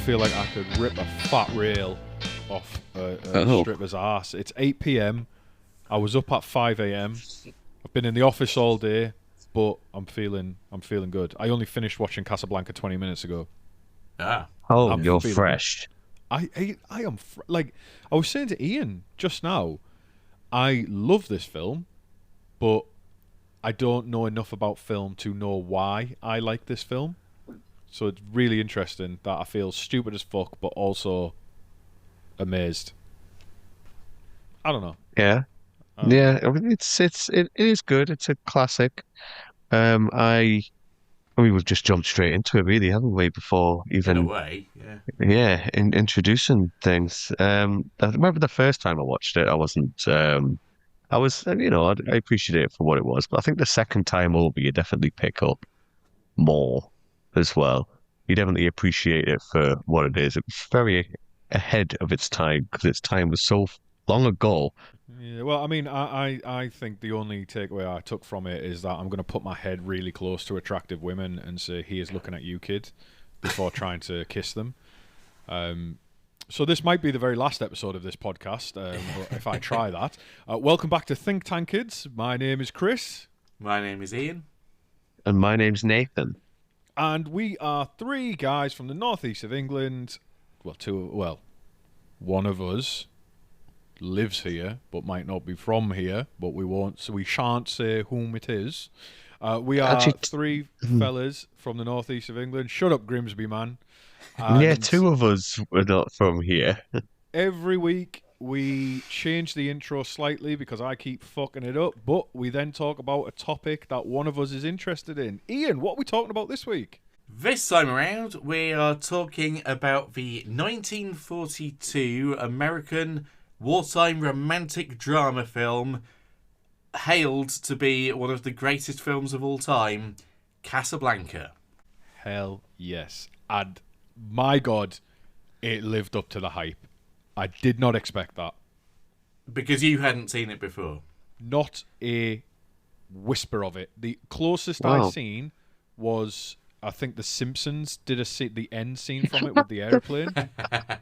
feel like I could rip a fat rail off a stripper's ass. It's 8 p.m. I was up at 5 a.m. I've been in the office all day, but I'm feeling good. I only finished watching Casablanca 20 minutes ago. Ah. Oh, I'm you're feeling fresh. I am like I was saying to Ian just now. I love this film, but I don't know enough about film to know why I like this film. So it's really interesting that I feel stupid as fuck, but also amazed. I don't know. Yeah. I don't know. Yeah, I mean, it is good. It's a classic. I mean, we've just jumped straight into it, really, haven't we? Before In a even, way, yeah. yeah, introducing things. I remember the first time I watched it, I wasn't. I was, I appreciate it for what it was, but I think the second time over, you definitely pick up more as well. You definitely appreciate it for what it is. It's very ahead of its time because its time was so long ago. Yeah, well, I mean, I think the only takeaway I took from it is that I'm going to put my head really close to attractive women and say, "He is looking at you, kid," before trying to kiss them. So this might be the very last episode of this podcast, if I try that. Welcome back to Think Tank Kids. My name is Chris, My name is Ian. And my name's Nathan. and we are three guys from the northeast of England. Well, one of us lives here, but might not be from here. But we shan't say whom it is. We are Actually, three fellas from the northeast of England. Shut up, Grimsby man. yeah, And two of us were not from here. every week we change the intro slightly because I keep fucking it up, but we then talk about a topic that one of us is interested in. Ian, what are we talking about this week? This time around, we are talking about the 1942 American wartime romantic drama film, hailed to be one of the greatest films of all time, Casablanca. Hell yes. And my God, it lived up to the hype. I did not expect that. Because you hadn't seen it before. Not a whisper of it. The closest Wow. I'd seen was, I think The Simpsons did the end scene from it with the airplane.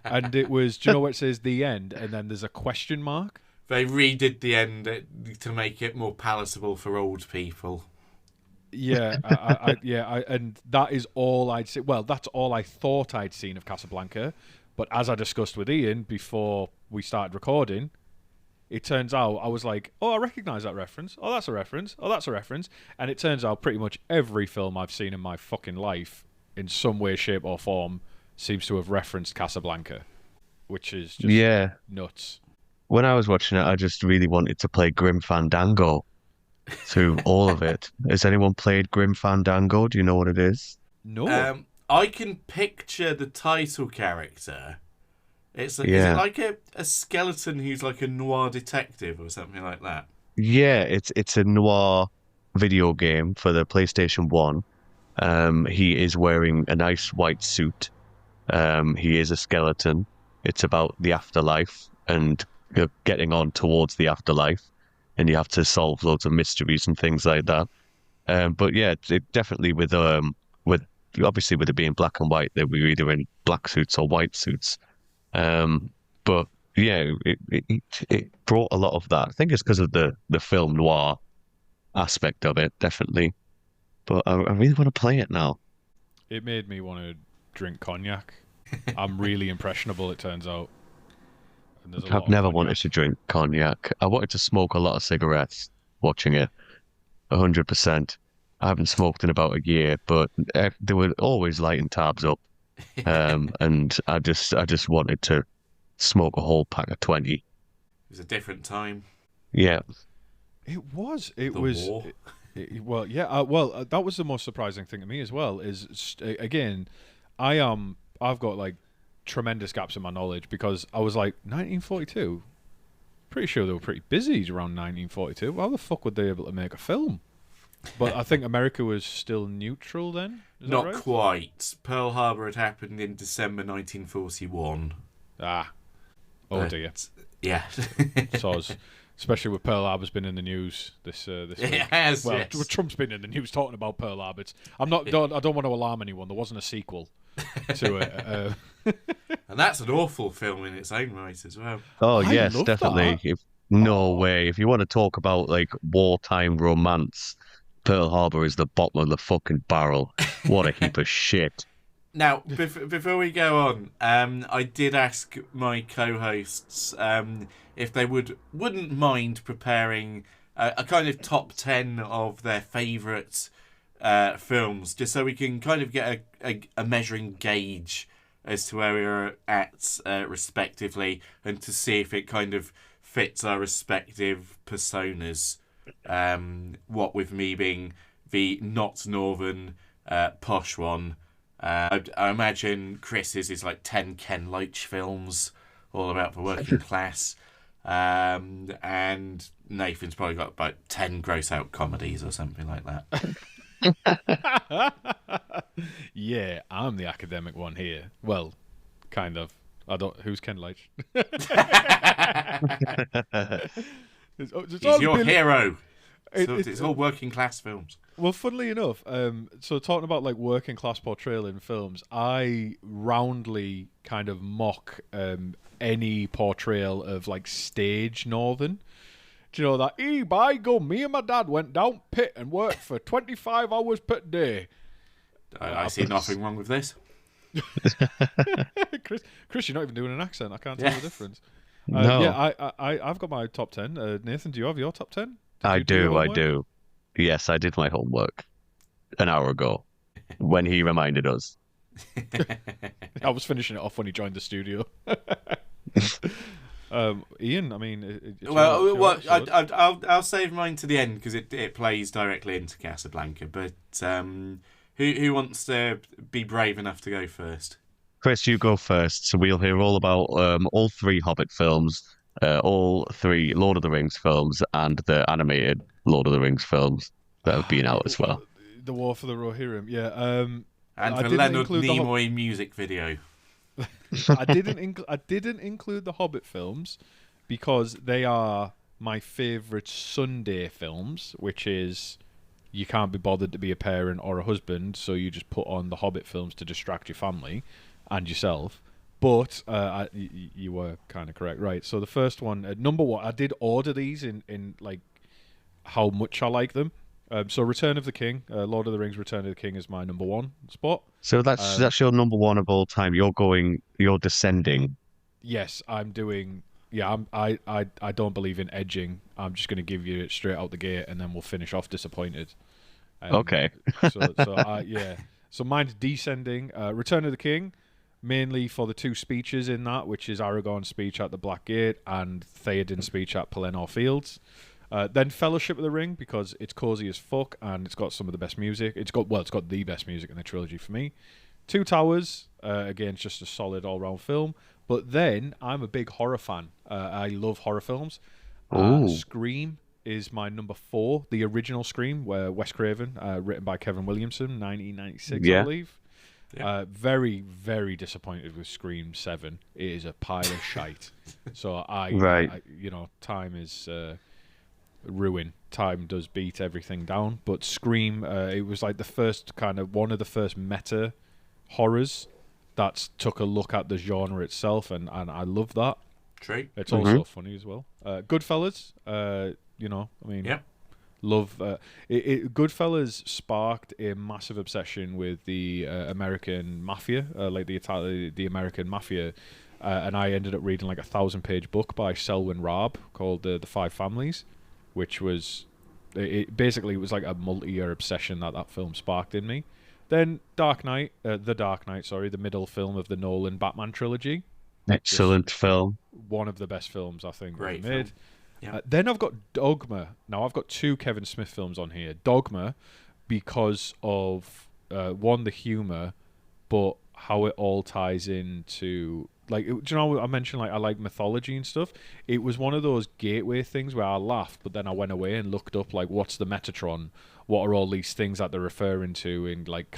And it was, do you know what it says, the end, and then there's a question mark? They redid the end to make it more palatable for old people. Yeah, and that is all I'd see. Well, that's all I thought I'd seen of Casablanca. But as I discussed with Ian before we started recording, it turns out I was like, oh, I recognise that reference. Oh, that's a reference. Oh, that's a reference. And it turns out pretty much every film I've seen in my fucking life, in some way, shape, or form, seems to have referenced Casablanca, which is just Yeah. nuts. When I was watching it, I just really wanted to play Grim Fandango through all of it. Has anyone played Grim Fandango? Do you know what it is? No. I can picture the title character. Is it Yeah. like a skeleton who's like a noir detective or something like that? Yeah, it's a noir video game for the PlayStation 1. He is wearing a nice white suit. He is a skeleton. It's about the afterlife and getting on towards the afterlife, and you have to solve loads of mysteries and things like that. But yeah, it definitely with obviously with it being black and white, they were either in black suits or white suits. But yeah, it brought a lot of that. I think it's because of the film noir aspect of it, definitely. But I really want to play it now. It made me want to drink cognac. I'm really impressionable, it turns out. And there's a lot I've of never cognac. wanted to drink cognac. I wanted to smoke a lot of cigarettes watching it, 100%. I haven't smoked in about a year, but they were always lighting tabs up, and I just wanted to smoke a whole pack of 20. It was a different time. Yeah, It was. The war. Well, yeah. That was the most surprising thing to me as well. Again, I've got like tremendous gaps in my knowledge because I was like 1942. Pretty sure they were pretty busy around 1942. How the fuck would they be able to make a film? But I think America was still neutral then. Is that Not right? quite. Pearl Harbor had happened in December 1941. Ah. Oh But, dear. Yeah. Soz. Especially with Pearl Harbor's been in the news this week. It has, Well, yes. Trump's been in the news talking about Pearl Harbor. I don't want to alarm anyone. There wasn't a sequel. to it. And that's an awful film in its own right as well. Oh I yes, love definitely. that. No Oh. way. If you want to talk about like wartime romance, Pearl Harbor is the bottom of the fucking barrel. What a heap of shit. Now, before we go on, I did ask my co-hosts if they wouldn't mind preparing a kind of top 10 of their favourite films, just so we can kind of get a measuring gauge as to where we're at respectively, and to see if it kind of fits our respective personas. What with me being the not northern posh one. I imagine Chris's is like 10 Ken Loach films, all about the working class. And Nathan's probably got about 10 gross out comedies or something like that. Yeah, I'm the academic one here. Well, kind of. I don't. Who's Ken Loach? It's He's your hero. It, It's all working class films. Well, funnily enough, so talking about like working class portrayal in films, I roundly kind of mock any portrayal of like stage northern. Do you know that? By gum, me and my dad went down pit and worked for 25 hours per day. I see nothing wrong with this. Chris, you're not even doing an accent. I can't tell the difference. No. Yeah, I've got my top 10. Nathan, do you have your top 10? I do. Yes, I did my homework an hour ago when he reminded us. I was finishing it off when he joined the studio. Ian, I mean, I'll save mine to the end because it plays directly into Casablanca. But who wants to be brave enough to go first? Chris, you go first. So we'll hear all about all three Hobbit films, all three Lord of the Rings films, and the animated Lord of the Rings films that have been out as well. The War for the Rohirrim, yeah. And the Leonard Nimoy music video. I didn't include the Hobbit films because they are my favourite Sunday films, which is you can't be bothered to be a parent or a husband, so you just put on the Hobbit films to distract your family and yourself. But you were kind of correct, right? So the first one, number one, I did order these in like how much I like them. So Return of the King, Lord of the Rings: Return of the King is my number one spot. So that's your number one of all time. You're descending. Yes, I'm doing. Yeah, I don't believe in edging. I'm just going to give you it straight out the gate, and then we'll finish off disappointed. Okay. So mine's descending. Return of the King, mainly for the two speeches in that, which is Aragorn's speech at the Black Gate and Theoden's speech at Pelennor Fields. Then Fellowship of the Ring, because it's cozy as fuck and it's got some of the best music. It's got the best music in the trilogy for me. Two Towers, again, it's just a solid all-round film. But then I'm a big horror fan. I love horror films. Scream is my number 4, the original Scream, where Wes Craven, written by Kevin Williamson, 1996, I believe. Yeah. Very, very disappointed with Scream 7. It is a pile of shite. So time is ruin. Time does beat everything down. But Scream, it was like the first one of the first meta horrors that took a look at the genre itself, and I love that. True. It's also funny as well. Goodfellas, love. Goodfellas sparked a massive obsession with the American mafia, like the American mafia, and I ended up reading like a 1,000-page book by Selwyn Raab called The Five Families, which was it was like a multi-year obsession that film sparked in me. Then The Dark Knight, the middle film of the Nolan Batman trilogy. Excellent film. One of the best films I think ever made. Film. Yeah. Then I've got Dogma. Now I've got 2 Kevin Smith films on here. Dogma, because of one, the humor, but how it all ties into, like, do you know I mentioned like I like mythology and stuff. It was one of those gateway things where I laughed, but then I went away and looked up like what's the Metatron, what are all these things that they're referring to in like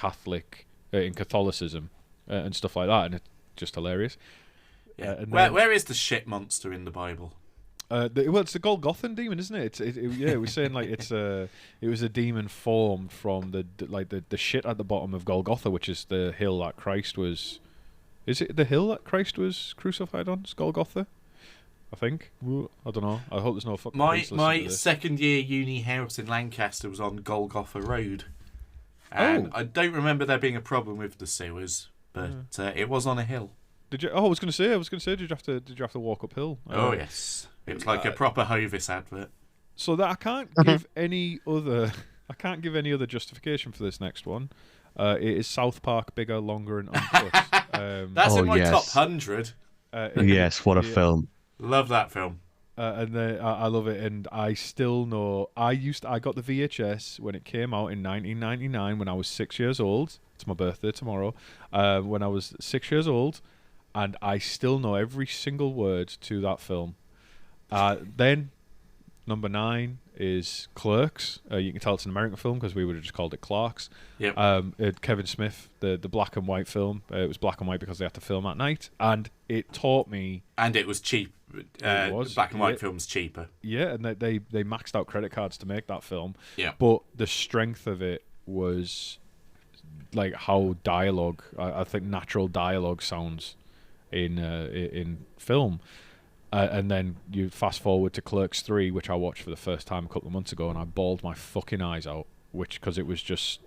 in Catholicism and stuff like that, and it's just hilarious. Yeah. Where is the shit monster in the Bible? Well, it's the Golgothan demon, isn't it? Yeah, it was saying like it was a demon formed from the shit at the bottom of Golgotha, which is the hill that Christ was. Is it the hill that Christ was crucified on? It's Golgotha, I think. I don't know. I hope there's no fucking. My second year uni house in Lancaster was on Golgotha Road, and I don't remember there being a problem with the sewers, but it was on a hill. Did you? Oh, I was going to say. Did you have to walk uphill? Oh yes, it was like a proper Hovis advert. So that I can't give any other. I can't give any other justification for this next one. It is South Park bigger, longer, and uncut. That's in my top 100. Yes, what a film! Love that film. And then I love it, and I still know. I got the VHS when it came out in 1999 when I was 6 years old. It's my birthday tomorrow. When I was 6 years old. And I still know every single word to that film. Then, number 9 is Clerks. You can tell it's an American film because we would have just called it Clarks. Yep. Kevin Smith, the black and white film. It was black and white because they had to film at night. And it taught me... And it was cheap. It was. Black and white film's cheaper. Yeah, and they maxed out credit cards to make that film. Yeah. But the strength of it was like how dialogue... I think natural dialogue sounds... in film, and then you fast forward to Clerks 3, which I watched for the first time a couple of months ago, and I bawled my fucking eyes out, because it was just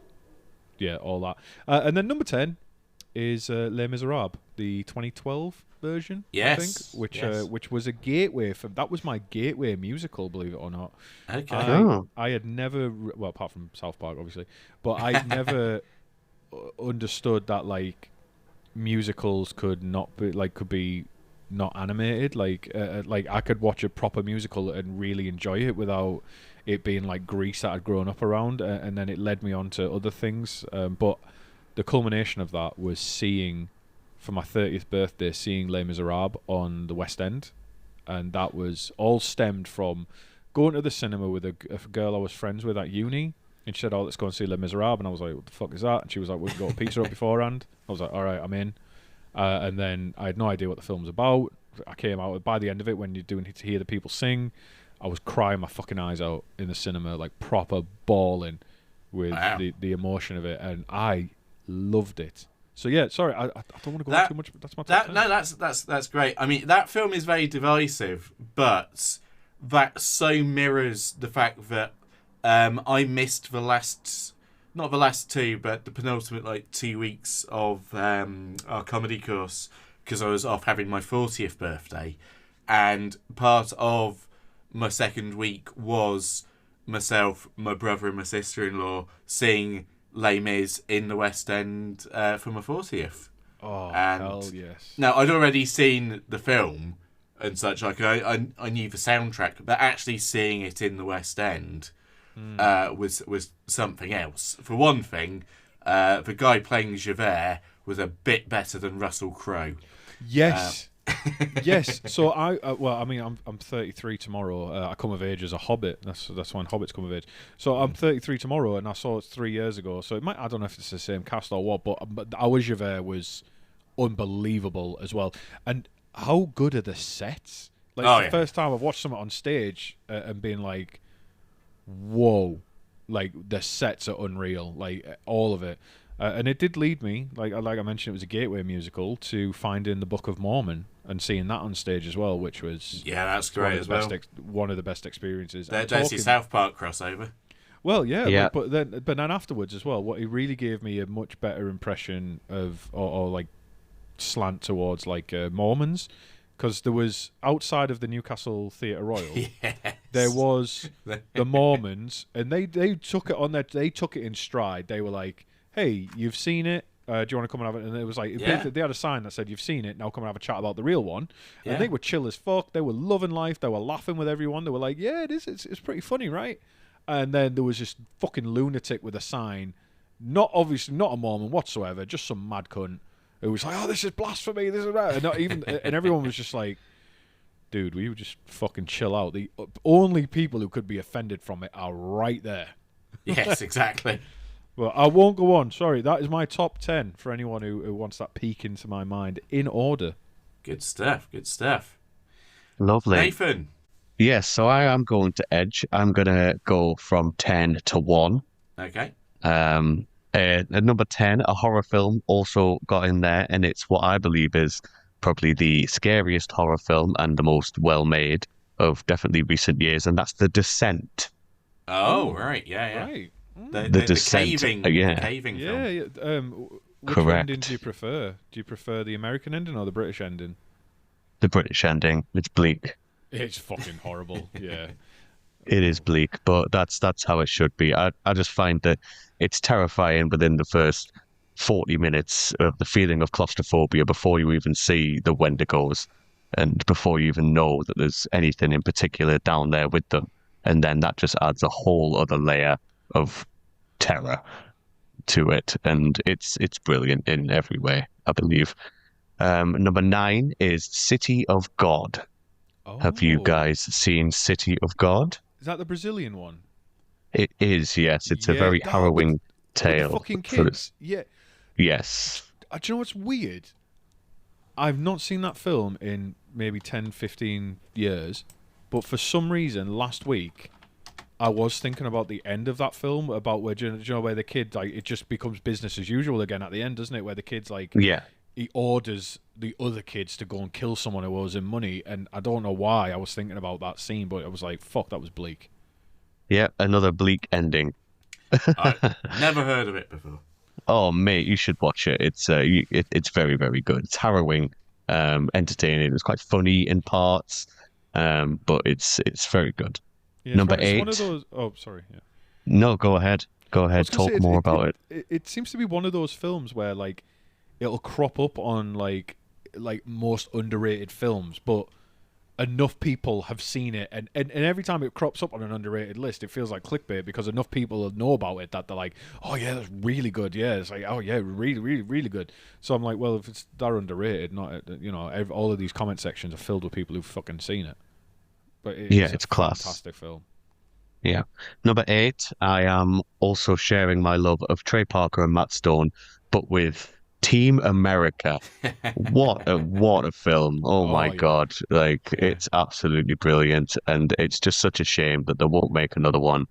all that. And then number 10 is Les Miserables, the 2012 version. Yes, I think, which was a gateway that was my gateway musical, believe it or not. Okay. I had never, well, apart from South Park obviously, but I never understood that like musicals could be not animated. Like I could watch a proper musical and really enjoy it without it being like Grease that I'd grown up around, and then it led me on to other things. But the culmination of that was seeing, for my 30th birthday, seeing Les Miserables on the West End, and that was all stemmed from going to the cinema with a girl I was friends with at uni. And she said, "Oh, let's go and see Les Miserables." And I was like, "What the fuck is that?" And she was like, "We can go to Pizza Hut beforehand." I was like, "All right, I'm in." And then I had no idea what the film was about. I came out, by the end of it, when you're doing to hear the people sing, I was crying my fucking eyes out in the cinema, like proper bawling with the emotion of it. And I loved it. So yeah, sorry, I don't want to go on too much, but that's my top 10. No, that's great. I mean, that film is very divisive, but that so mirrors the fact that I missed not the last two, but the penultimate 2 weeks of our comedy course because I was off having my 40th birthday, and part of my second week was myself, my brother, and my sister-in-law seeing Les Mis in the West End for my 40th. Oh, and hell yes! Now I'd already seen the film and such. Like I knew the soundtrack, but actually seeing it in the West End. Was something else. For one thing, the guy playing Javert was a bit better than Russell Crowe. Yes, yes. So I'm 33 tomorrow. I come of age as a Hobbit. That's when Hobbits come of age. So I'm 33 tomorrow, and I saw it 3 years ago. So I don't know if it's the same cast or what, but our Javert was unbelievable as well. And how good are the sets? Like it's the first time I've watched something on stage and being like, whoa, like the sets are unreal, like all of it. And it did lead me, like I mentioned, it was a gateway musical, to finding the Book of Mormon and seeing that on stage as well, which was that's great as well. One of the best experiences. There's your South Park crossover. Well, yeah. But then afterwards as well, what it really gave me a much better impression of, or like slant towards like Mormons. Because there was, outside of the Newcastle Theatre Royal, there was the Mormons, and they took it in stride. They were like, "Hey, you've seen it. Do you want to come and have it?" And it was like, they had a sign that said, "You've seen it. Now come and have a chat about the real one." Yeah. And they were chill as fuck. They were loving life. They were laughing with everyone. They were like, "Yeah, it is. It's pretty funny, right?" And then there was this fucking lunatic with a sign, obviously not a Mormon whatsoever, just some mad cunt. It was like, "Oh, this is blasphemy, this is that," and not even, and everyone was just like, "Dude, we would just fucking chill out." The only people who could be offended from it are right there. Yes, exactly. Well, I won't go on. Sorry, that is my top 10 for anyone who wants that peek into my mind in order. Good stuff. Good stuff. Lovely. Nathan. Yes, so I am going to edge. I'm gonna go from 10 to 1. Okay. At number 10, a horror film also got in there, and it's what I believe is probably the scariest horror film and the most well-made of definitely recent years, and that's The Descent. Oh, Oh, right. Yeah, yeah. right. The, The the, the Descent, caving, the yeah, caving Yeah, film. yeah. Which ending do you correct. prefer? Do you prefer the American ending or the British ending? The British ending. It's bleak. It's fucking horrible. Yeah. It is bleak, but that's how it should be. I just find that it's terrifying within the first 40 minutes of the feeling of claustrophobia before you even see the Wendigos and before you even know that there's anything in particular down there with them. And then that just adds a whole other layer of terror to it. And it's brilliant in every way, I believe. Number 9 is City of God. Have you Oh, guys seen City of God? is that the Brazilian one? It is, yes. It's a Yeah. very Oh, harrowing with the tale fucking for this. kids. Yeah. Yes. Do you know what's weird? I've not seen that film in maybe 10, 15 years, but for some reason last week I was thinking about the end of that film, about where do you know where the kid, like, it just becomes business as usual again at the end, doesn't it? Where the kid's like, Yeah. he orders the other kids to go and kill someone who owes him money, and I don't know why I was thinking about that scene, but I was like, fuck, that was bleak. Yeah. Another bleak ending. I never heard of it before. Oh, mate, you should watch it. It's very, very good. It's harrowing, entertaining. It's quite funny in parts, but it's very good. Yeah, Number it's one of 8. those. Oh, sorry. Yeah. No, go ahead. Go I was ahead. gonna say Talk more about it. it seems to be one of those films where like it'll crop up on like most underrated films, but enough people have seen it, and every time it crops up on an underrated list, it feels like clickbait because enough people know about it that they're like, oh yeah, that's really good. Yeah, it's like, oh yeah, really, really, really good. So I'm like, well, if it's that underrated, not all of these comment sections are filled with people who've fucking seen it. But it Yeah, is a it's class. fantastic film. Yeah. Number 8, I am also sharing my love of Trey Parker and Matt Stone, but with Team America. What a film. Oh my Oh yeah, God. Like yeah. it's absolutely brilliant. And it's just such a shame that they won't make another one.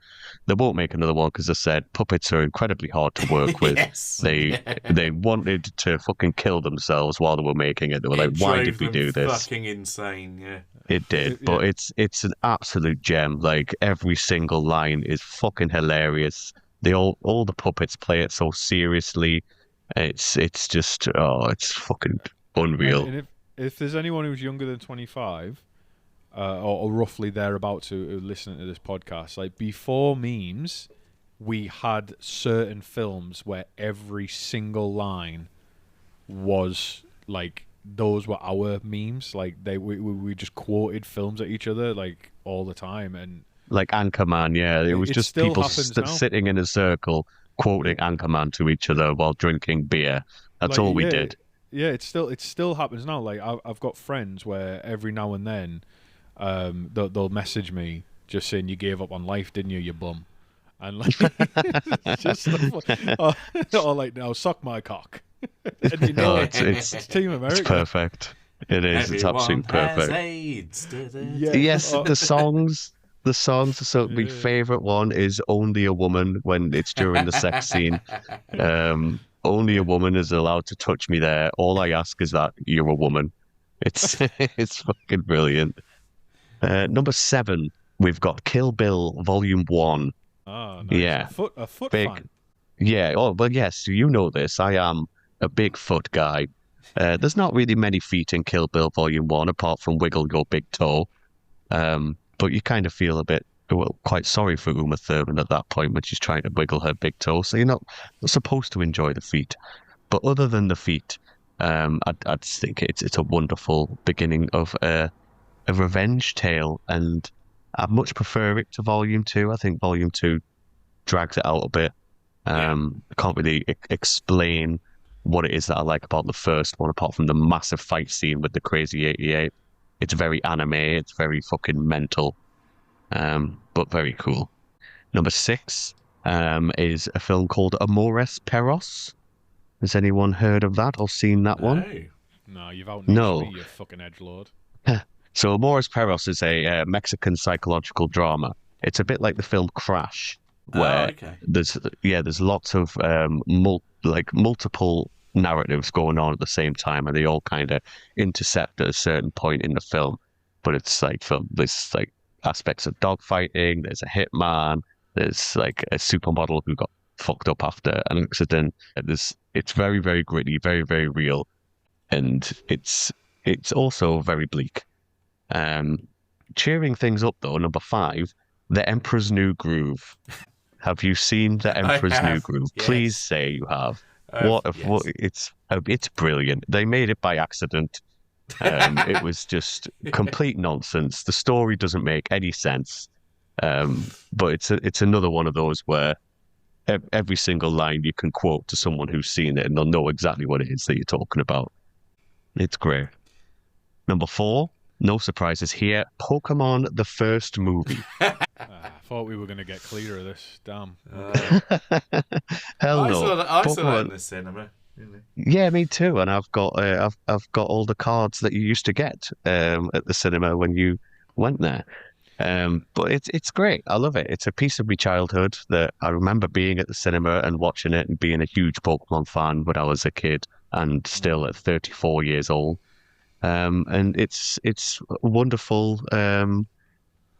They won't make another one because I said puppets are incredibly hard to work with. Yes. They Yeah. they wanted to fucking kill themselves while they were making it. They were like, It why drove did we them do this? fucking insane. Yeah. It did, Yeah. but it's an absolute gem. Like every single line is fucking hilarious. They all the puppets play it so seriously. It's just it's fucking And unreal. if there's anyone who's younger than 25, or roughly thereabout to listening to this podcast, like before memes, we had certain films where every single line was like those were our memes. Like we just quoted films at each other like all the time, and Like Anchorman, yeah, it was it just still people happens now. sitting in a circle quoting Yeah, Anchorman to each other while drinking beer. That's like all we yeah, did. yeah. It still happens now. Like I've got friends where every now and then, they'll message me just saying you gave up on life, didn't you, you bum? And like it's just stuff like, or like now suck my cock, and you know Oh, it's Team it's America. perfect. It is. It's Everyone absolutely has perfect. AIDS. Da, da, Yeah. da. Yes, the songs. So my Yeah. favorite one is "Only a Woman" when it's during the sex scene. Only a Yeah. woman is allowed to touch me there. All I ask is that you're a woman. It's it's fucking brilliant. Number 7, we've got Kill Bill Volume 1. Ah, nice. Yeah, A foot big. fan. Yeah. Oh, well, yes, you know this. I am a big foot guy. There's not really many feet in Kill Bill Volume 1 apart from Wiggle Your Big Toe. But you kind of feel a bit, well, quite sorry for Uma Thurman at that point when she's trying to wiggle her big toe. So you're not supposed to enjoy the feet. But other than the feet, I'd just think it's a wonderful beginning of a revenge tale, and I much prefer it to Volume 2. I think Volume 2 drags it out a bit. Yeah. I can't really explain what it is that I like about the first one, apart from the massive fight scene with the crazy 88. It's very anime, it's very fucking mental, but very cool. Number 6 is a film called Amores Perros. Has anyone heard of that or seen that one? No. No, you've out niched me, No. you fucking edgelord. So Amores Perros is a Mexican psychological drama. It's a bit like the film Crash, Oh, where okay. there's lots of multiple narratives going on at the same time, and they all kind of intercept at a certain point in the film. But it's like there's like aspects of dogfighting. There's a hitman. There's like a supermodel who got fucked up after an accident. It's very very gritty, very very real, and it's also very bleak. Um, Cheering things up though, number five, The Emperor's New Groove. Have you seen The I Emperor's New have. Groove? Please Yes. say you have. What if what Yes. it's brilliant. They made it by accident. It was just complete nonsense. The story doesn't make any sense. But it's another one of those where every single line you can quote to someone who's seen it and they'll know exactly what it is that you're talking about. It's great. Number four, no surprises here. Pokemon the first movie. I thought we were going to get clear of this. Damn. Uh, Hell no. I saw that in Pokemon. the cinema. Really. Yeah, me too. And I've got all the cards that you used to get at the cinema when you went there. But it's great. I love it. It's a piece of my childhood that I remember being at the cinema and watching it and being a huge Pokemon fan when I was a kid and still at 34 years old. And it's a wonderful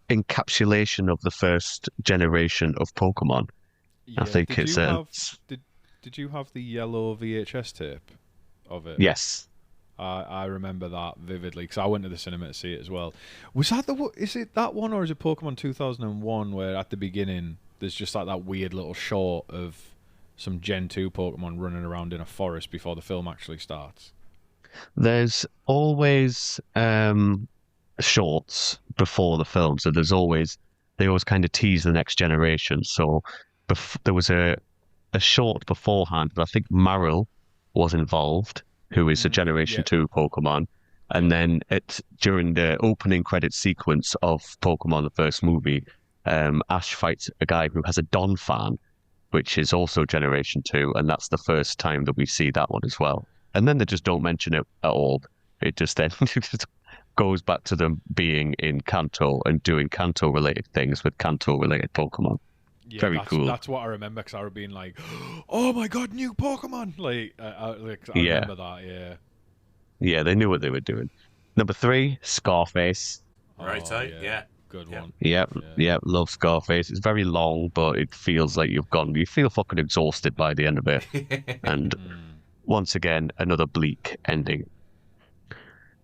encapsulation of the first generation of Pokemon. I Yeah. think it's Did you have the yellow VHS tape of it? yes. I remember that vividly because I went to the cinema to see it as well. Was that is it that one or is it Pokemon 2001 where at the beginning there's just like that weird little short of some Gen 2 Pokemon running around in a forest before the film actually starts? There's always shorts before the film, so they always kind of tease the next generation. So there was a short beforehand, but I think Marill was involved, who is a Generation Yeah, 2 Pokemon. yeah. And then during the opening credit sequence of Pokemon the first movie, Ash fights a guy who has a Donphan, which is also Generation 2, and that's the first time that we see that one as well. And then they just don't mention it at all. It just then just goes back to them being in Kanto and doing Kanto related things with Kanto related Pokemon. Yeah, Very cool. that's what I remember because I was being like, "Oh my god, new Pokemon!" I Yeah. remember that. Yeah. Yeah, they knew what they were doing. Number three, Scarface. Oh Righto. yeah, Yeah. good Yeah. one. Yep, Yeah. yep, love Scarface. It's very long, but it feels like you feel fucking exhausted by the end of it. And Mm. once again, another bleak ending.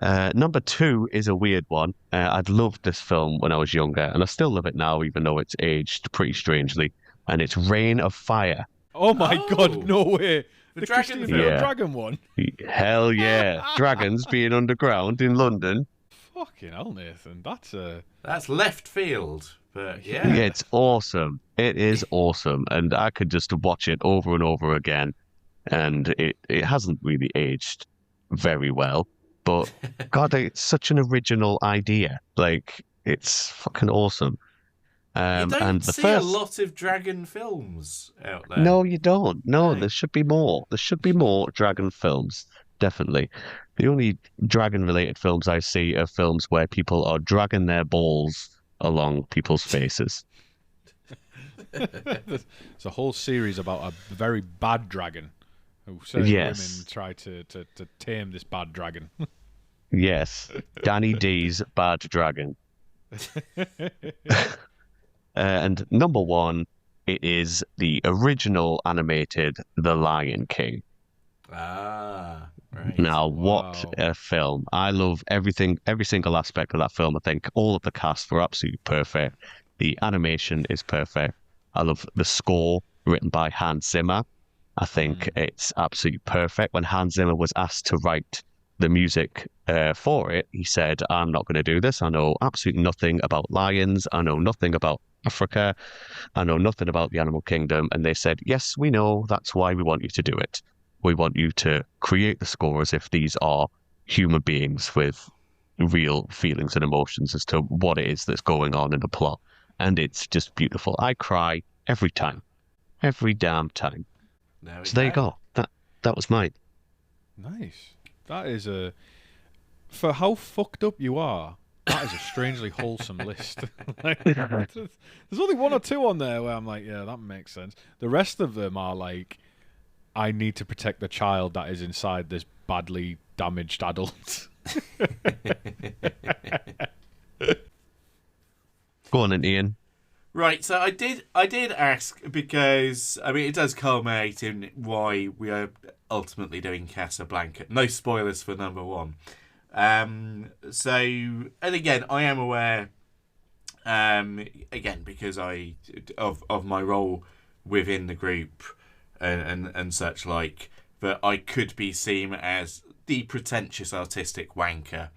Number two is a weird one. I'd loved this film when I was younger, and I still love it now, even though it's aged pretty strangely. And it's Reign of Fire. Oh my Oh, god, no way! the The dragon Christine film. Bale Yeah. Dragon one. Hell yeah. Dragons being underground in London. Fucking hell, Nathan. That's a That's left field, but Yeah, yeah. it's awesome. It is awesome. And I could just watch it over and over again. And it hasn't really aged very well. But God, it's such an original idea. Like, it's fucking awesome. You And don't the see a first, lot of dragon films out there. no, you don't. No, No. there should be more. There should be more dragon films. Definitely. The only dragon related films I see are films where people are dragging their balls along people's faces. it's a whole series about a very bad dragon who certain women Yes. try to tame this bad dragon. Yes. Danny D's Bad Dragon. And number one, it is the original animated The Lion King. Ah, right. Now, what Wow. a film. I love everything, every single aspect of that film. I think all of the cast were absolutely perfect. The animation is perfect. I love the score written by Hans Zimmer. I think it's absolutely perfect. When Hans Zimmer was asked to write the music for it, he said, I'm not going to do this. I know absolutely nothing about lions. I know nothing about Africa. I know nothing about the animal kingdom. And they said, yes, we know. That's why we want you to do it. We want you to create the score as if these are human beings with real feelings and emotions as to what it is that's going on in the plot. And it's just beautiful. I cry every time, every damn time. There we So there you go. That was mine. Nice. That is for how fucked up you are. That is a strangely wholesome list. Like, there's only one or two on there where I'm like, yeah, that makes sense. The rest of them are like, I need to protect the child that is inside this badly damaged adult. Go on, then, Ian. Right, so I did ask because I mean it does culminate in why we are ultimately doing Casablanca. No spoilers for number one. So and again, I am aware, again because of my role within the group and such like, that I could be seen as the pretentious artistic wanker,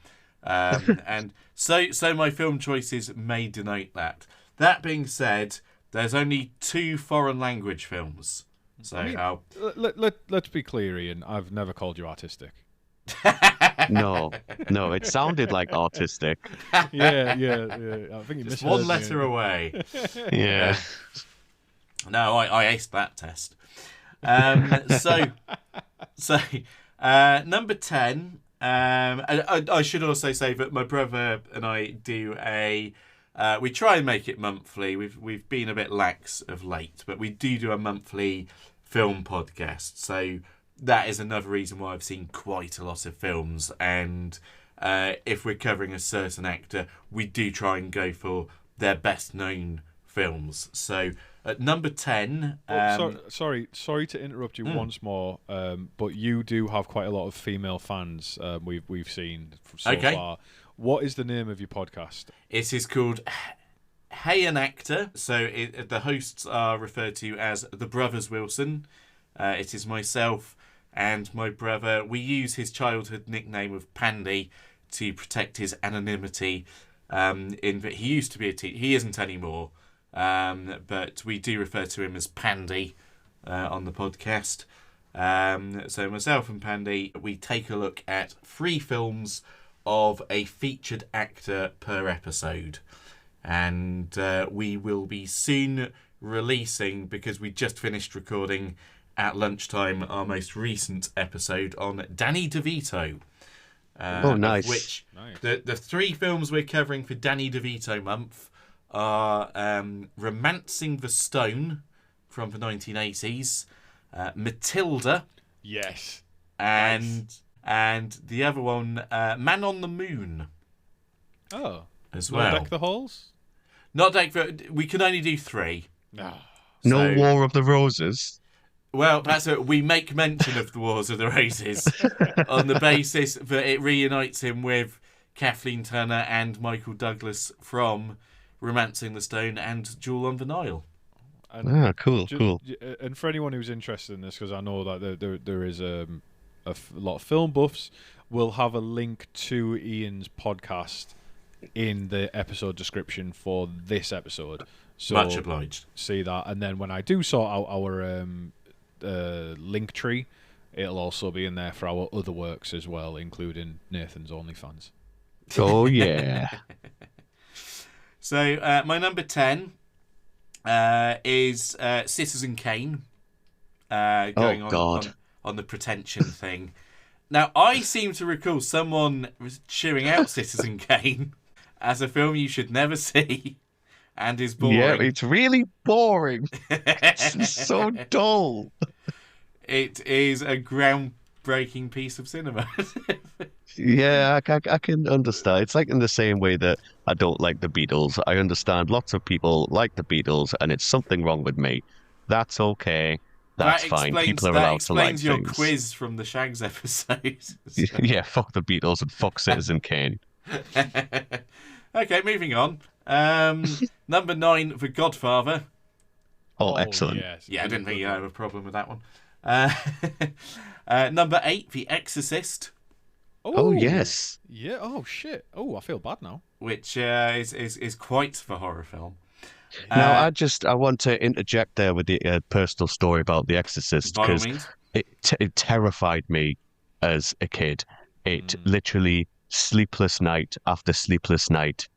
and so my film choices may denote that. That being said, there's only 2 foreign language films. So I mean, let's be clear, Ian. I've never called you artistic. No, it sounded like artistic. Yeah. I think you just misheard one me. letter away. Yeah. No, I aced that test. So number 10. I should also say that my brother and I do we try and make it monthly. We've been a bit lax of late, but we do a monthly film podcast. So that is another reason why I've seen quite a lot of films. And if we're covering a certain actor, we do try and go for their best known films. So at number 10... sorry to interrupt you once more, but you do have quite a lot of female fans we've seen so far. What is the name of your podcast? It is called Hey an Actor. So the hosts are referred to as the Brothers Wilson. It is myself and my brother. We use his childhood nickname of Pandy to protect his anonymity. In that he used to be a teacher. He isn't anymore. But we do refer to him as Pandy on the podcast. So myself and Pandy, we take a look at 3 films of a featured actor per episode. And we will be soon releasing, because we just finished recording at lunchtime, our most recent episode on Danny DeVito. Nice. Of which Nice. the 3 films we're covering for Danny DeVito month are Romancing the Stone from the 1980s, Matilda, Yes. and the other one, Man on the Moon, Oh. as No well. Deck the Halls? Not Deck. We can only do 3. No. No So- War of the Roses. Well, that's it. We make mention of the Wars of the Roses on the basis that it reunites him with Kathleen Turner and Michael Douglas from Romancing the Stone and Jewel on the Nile. And Cool. And for anyone who's interested in this, because I know that there is a lot of film buffs, we'll have a link to Ian's podcast in the episode description for this episode. So Much obliged. see that, and then when I do sort out our link tree, it'll also be in there for our other works as well, including Nathan's OnlyFans. Oh, yeah. So my number 10 is Citizen Kane. Going on the pretension thing. Now, I seem to recall someone was chewing out Citizen Kane as a film you should never see and is boring. Yeah, it's really boring. It's so dull. It is a groundbreaking piece of cinema. Yeah, I can understand. It's like in the same way that I don't like the Beatles. I understand lots of people like the Beatles, and it's something wrong with me. That's okay. That's fine. People are allowed to like explains your things. quiz from the Shags episode. Yeah, fuck the Beatles and fuck Citizen Kane. Okay, moving on. Number 9, The Godfather. Oh, excellent. Yes. Yeah, I didn't think you had a problem with that one. Number 8, The Exorcist, Oh, yes. Yeah. Oh shit. Oh, I feel bad now. which is quite the horror film. Now, I want to interject there with the personal story about The Exorcist, By all because means. it terrified me as a kid. It literally, sleepless night after sleepless night.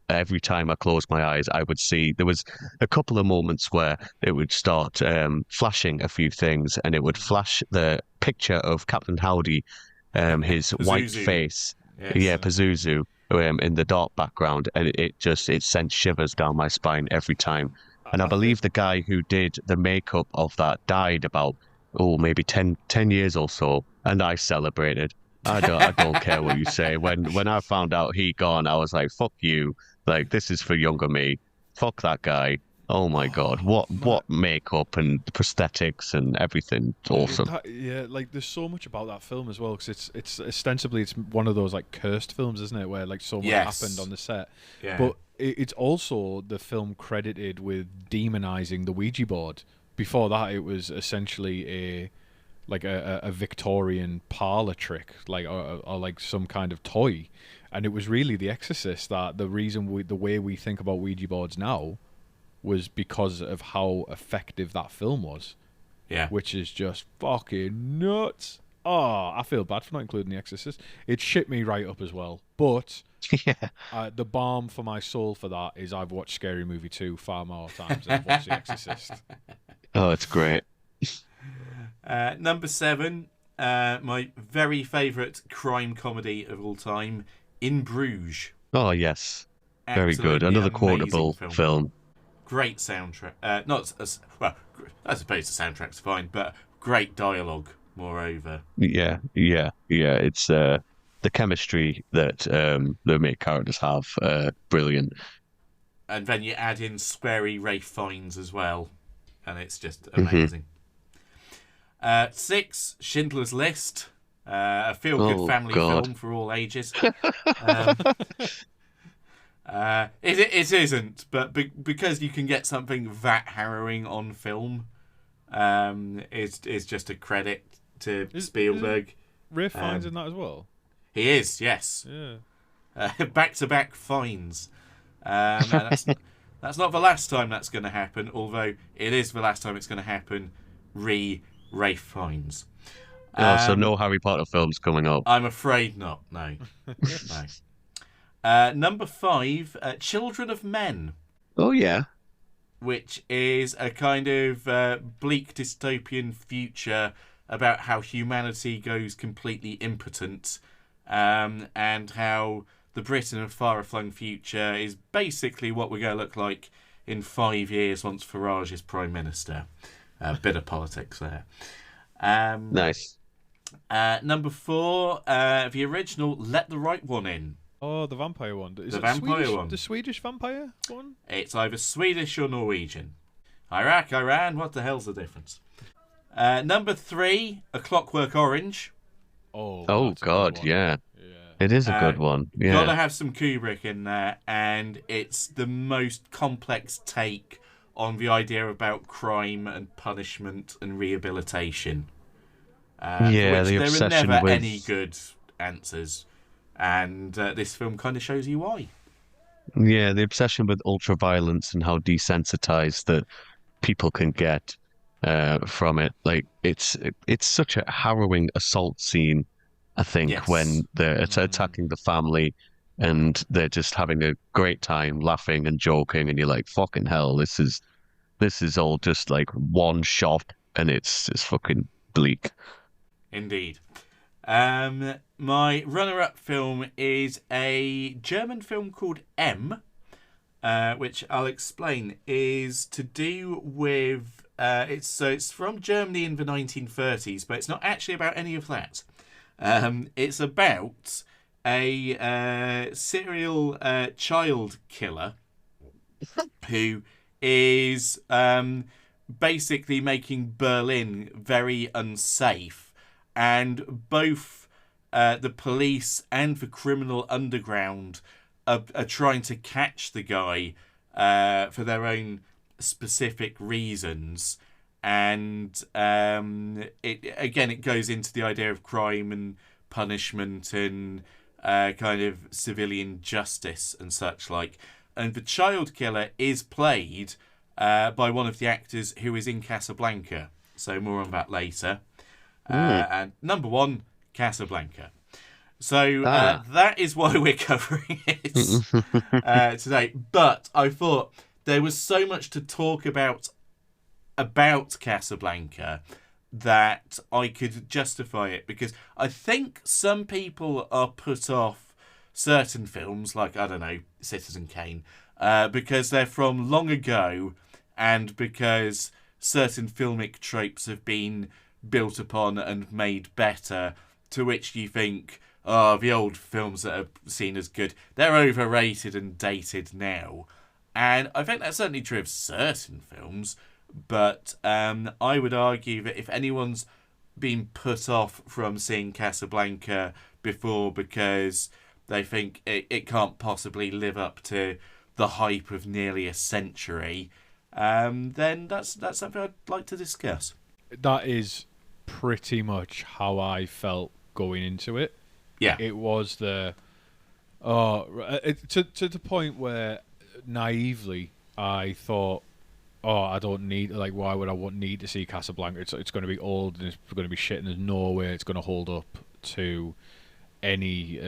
Every time I closed my eyes, I would see there was a couple of moments where it would start flashing a few things, and it would flash the picture of Captain Howdy, his white Pazuzu. face. Yes. Yeah, Pazuzu. in the dark background, and it sent shivers down my spine every time. And I believe the guy who did the makeup of that died about maybe 10 years or so, and I celebrated. I don't care what you say. When I found out he gone, I was like, fuck you. Like, this is for younger me. Fuck that guy. Oh my God, what makeup and prosthetics and everything. It's awesome. Like there's so much about that film as well, because it's ostensibly it's one of those like cursed films, isn't it, where like so much happened on the set. Yeah. But it's also the film credited with demonizing the Ouija board. Before that, it was essentially a Victorian parlor trick, like or like some kind of toy, and it was really The Exorcist that the way we think about Ouija boards now was because of how effective that film was. Yeah. Which is just fucking nuts. Oh, I feel bad for not including The Exorcist. It shit me right up as well. But Yeah. the balm for my soul for that is I've watched Scary Movie 2 far more times than I've watched The Exorcist. Oh, it's great. Number 7, my very favourite crime comedy of all time, In Bruges. Oh, yes. Very good. Absolutely Another amazing quotable film. Great soundtrack. I suppose the soundtrack's fine, but great dialogue, moreover. Yeah. It's the chemistry that the main characters have, brilliant. And then you add in sweary Ralph Fiennes as well, and it's just amazing. 6, Schindler's List, a feel-good family film for all ages. It isn't, but because you can get something that harrowing on film, it's just a credit to Spielberg. Ralph Fiennes in that as well? He is, yes. Yeah. Back-to-back fines. And that's not the last time that's going to happen, although it is the last time it's going to happen. Ralph Fiennes. So no Harry Potter films coming up. I'm afraid not. No. Number 5, Children of Men. Oh yeah. Which is a kind of bleak dystopian future about how humanity goes completely impotent, and how the Britain of far-flung future is basically what we're going to look like in 5 years once Farage is Prime Minister. A bit of politics there. Nice. Number 4, the original Let the Right One In. Oh, the vampire one. Is The it vampire Swedish, one. The Swedish vampire one? It's either Swedish or Norwegian. Iraq, Iran, what the hell's the difference? Number 3, A Clockwork Orange. Oh God, yeah. It is a good one. Yeah. Gotta have some Kubrick in there, and it's the most complex take on the idea about crime and punishment and rehabilitation. The there obsession are never with any good answers, and this film kind of shows you why. Yeah, the obsession with ultra-violence and how desensitized that people can get from it. Like it's such a harrowing assault scene, I think, Yes. when they're attacking the family and they're just having a great time laughing and joking, and you're like, fucking hell, this is all just like one shot, and it's fucking bleak. Indeed. My runner-up film is a German film called M, which I'll explain, is to do with it's from Germany in the 1930s, but it's not actually about any of that. It's about a serial child killer who is basically making Berlin very unsafe, and both the police and the criminal underground are trying to catch the guy for their own specific reasons. And it goes into the idea of crime and punishment and kind of civilian justice and such like. And the child killer is played by one of the actors who is in Casablanca. So more on that later. And number 1, Casablanca. So that is why we're covering it today. But I thought there was so much to talk about Casablanca that I could justify it, because I think some people are put off certain films, like, I don't know, Citizen Kane, because they're from long ago and because certain filmic tropes have been built upon and made better, to which you think, oh, the old films that are seen as good, they're overrated and dated now. And I think that's certainly true of certain films, but I would argue that if anyone's been put off from seeing Casablanca before because they think it can't possibly live up to the hype of nearly a century, then that's something I'd like to discuss. That is pretty much how I felt going into it. Yeah. It was to the point where naively I thought, oh, I don't need, like, why would I need to see Casablanca? It's going to be old and it's going to be shit and there's no way it's going to hold up to any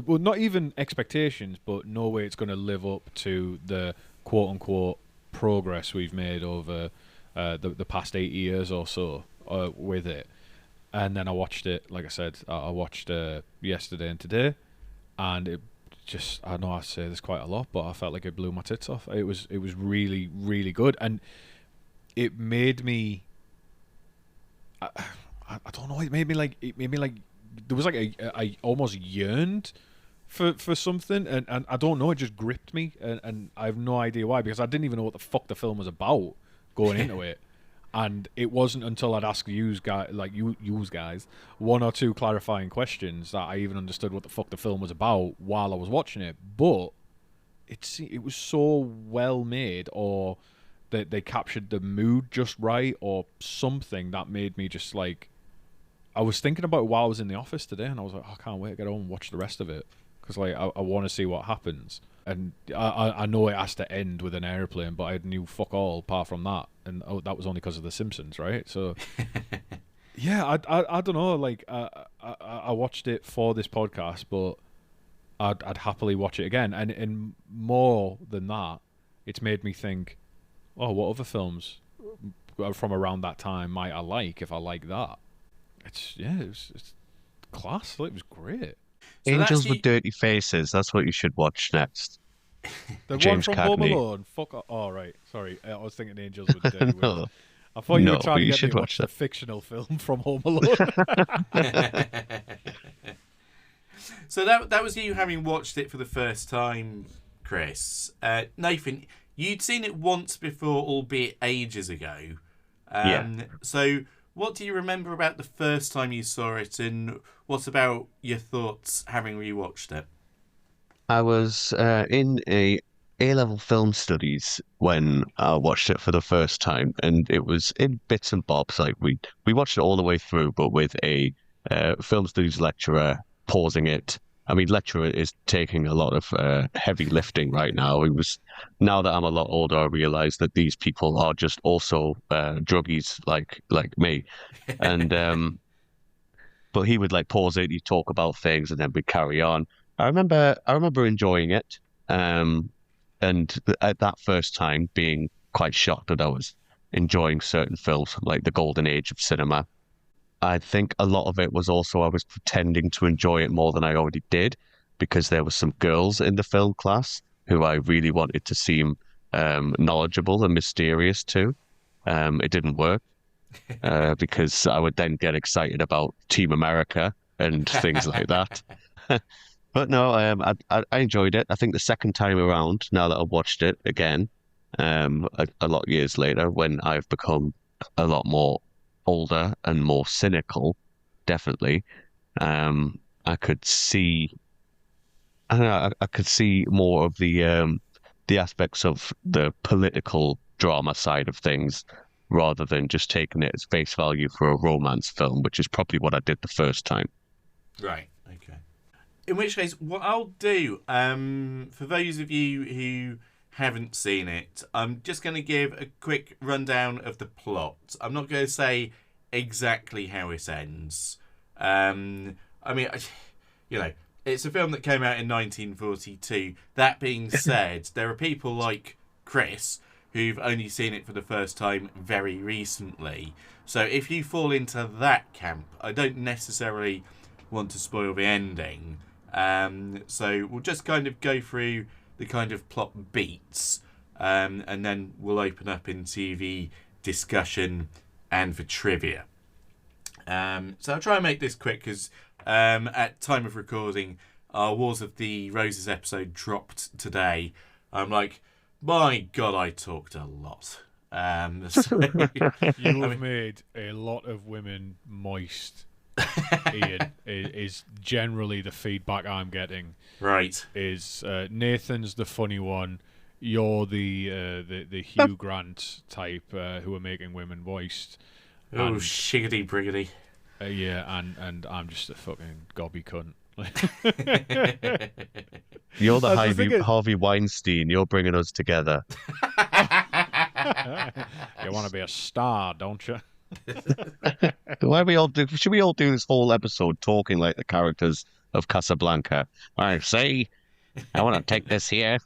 well, not even expectations, but no way it's going to live up to the quote unquote progress we've made over the past 8 years or so with it. And then I watched it, like I said, I watched yesterday and today, and it just, I know I say this quite a lot, but I felt like it blew my tits off. It was really, really good, and it made me, I don't know, it made me like there was like I almost yearned for something, and I don't know, it just gripped me, and I have no idea why, because I didn't even know what the fuck the film was about going into it. And it wasn't until I'd asked you guys, one or two clarifying questions that I even understood what the fuck the film was about while I was watching it. But it was so well made, or that they captured the mood just right, or something that made me just like. I was thinking about it while I was in the office today, and I was like, oh, I can't wait to get home and watch the rest of it, because like I want to see what happens. And I know it has to end with an airplane, but I knew fuck all apart from that, and that was only because of The Simpsons, right? So, yeah, I don't know. Like, I watched it for this podcast, but I'd happily watch it again. And more than that, it's made me think, oh, what other films from around that time might I like if I like that? It's class. It was great. So Angels with Dirty Faces. That's what you should watch next. The James one from Home Cagney. Alone. Fuck. Oh, right. Sorry. I was thinking Angels with Dirty Wings. No, I thought you no, were trying but to you get me should to watch watch the that. fictional film from Home Alone. So that was you having watched it for the first time, Chris. Nathan, you'd seen it once before, albeit ages ago. Yeah. So what do you remember about the first time you saw it, and what about your thoughts having rewatched it? I was in A-level film studies when I watched it for the first time, and it was in bits and bobs. Like we watched it all the way through, but with a film studies lecturer pausing it. I mean, lecturer is taking a lot of heavy lifting right now. Now that I'm a lot older, I realize that these people are just also druggies like me, and but he would like pause it, he'd talk about things, and then we'd carry on. I remember enjoying it, and at that first time being quite shocked that I was enjoying certain films from like the golden age of cinema. I think a lot of it was also I was pretending to enjoy it more than I already did, because there were some girls in the film class who I really wanted to seem knowledgeable and mysterious to. It didn't work. Because I would then get excited about Team America and things like that. But no, I enjoyed it. I think the second time around, now that I've watched it again, a lot of years later, when I've become a lot more older and more cynical, definitely, I could see, I don't know, I could see more of the aspects of the political drama side of things, rather than just taking it as face value for a romance film, which is probably what I did the first time. Right, okay. In which case, what I'll do, for those of you who haven't seen it, I'm just going to give a quick rundown of the plot. I'm not going to say exactly how it ends. I mean, it's a film that came out in 1942. That being said, there are people like Chris who've only seen it for the first time very recently. So if you fall into that camp, I don't necessarily want to spoil the ending. So we'll just kind of go through the kind of plot beats, and then we'll open up into the discussion and the trivia. So I'll try and make this quick because at time of recording, our Wars of the Roses episode dropped today. I'm like, my God, I talked a lot. So, You have made a lot of women moist. Ian is generally the feedback I'm getting. right. Is Nathan's the funny one? You're the Hugh Grant type who are making women moist. Oh, And, shiggity briggity. yeah, and I'm just a fucking gobby cunt. You're the That's the thing Harvey Weinstein. You're bringing us together. You want to be a star, don't you? Why we all do? Should we all do this whole episode talking like the characters of Casablanca? I say, I want to take this here.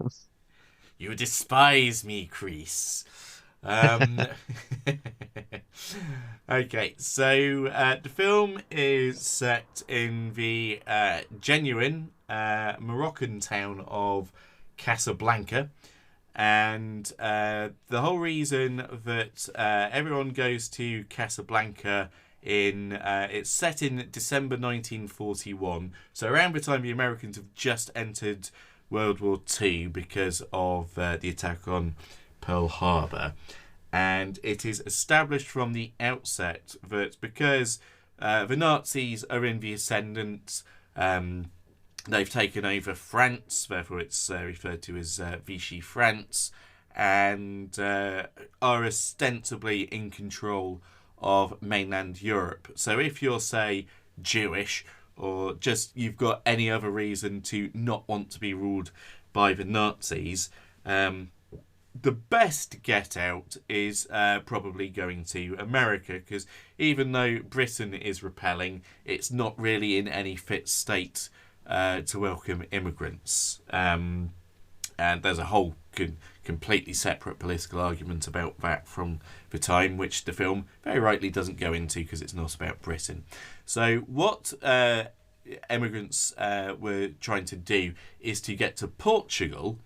You despise me, Crease. Okay, so the film is set in the genuine Moroccan town of Casablanca. And the whole reason that everyone goes to Casablanca it's set in December 1941, so around the time the Americans have just entered World War II because of the attack on Pearl Harbor. And it is established from the outset that because the Nazis are in the ascendant, they've taken over France, therefore it's referred to as Vichy France, and are ostensibly in control of mainland Europe. So if you're, say, Jewish, or just you've got any other reason to not want to be ruled by the Nazis, the best get out is probably going to America, because even though Britain is repelling, it's not really in any fit state to welcome immigrants. And there's a whole completely separate political argument about that from the time, which the film very rightly doesn't go into because it's not about Britain. So what immigrants were trying to do is to get to Portugal,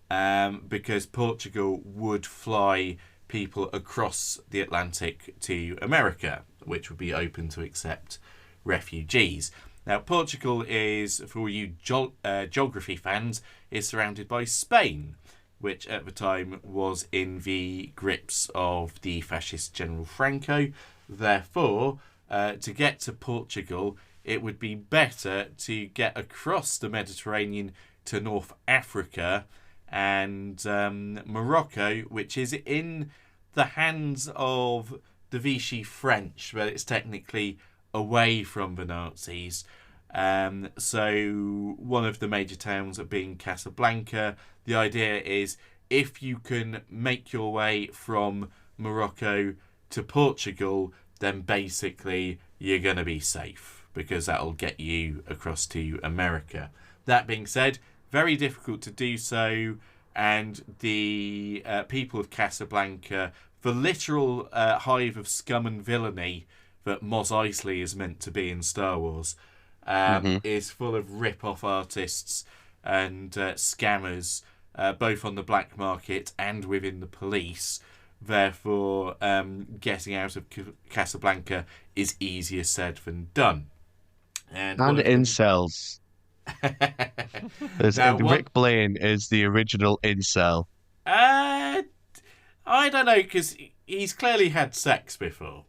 because Portugal would fly people across the Atlantic to America, which would be open to accept refugees. Now, Portugal is, for all you geography fans, is surrounded by Spain, which at the time was in the grips of the fascist General Franco. Therefore, to get to Portugal, it would be better to get across the Mediterranean to North Africa and Morocco, which is in the hands of the Vichy French, but it's technically away from the Nazis. So one of the major towns being Casablanca, the idea is if you can make your way from Morocco to Portugal, then basically you're going to be safe, because that'll get you across to America. That being said, very difficult to do so, and the people of Casablanca, the literal hive of scum and villainy that Mos Eisley is meant to be in Star Wars, is full of rip-off artists and scammers, both on the black market and within the police. Therefore, getting out of Casablanca is easier said than done. And incels. Rick Blaine is the original incel. I don't know, because he's clearly had sex before.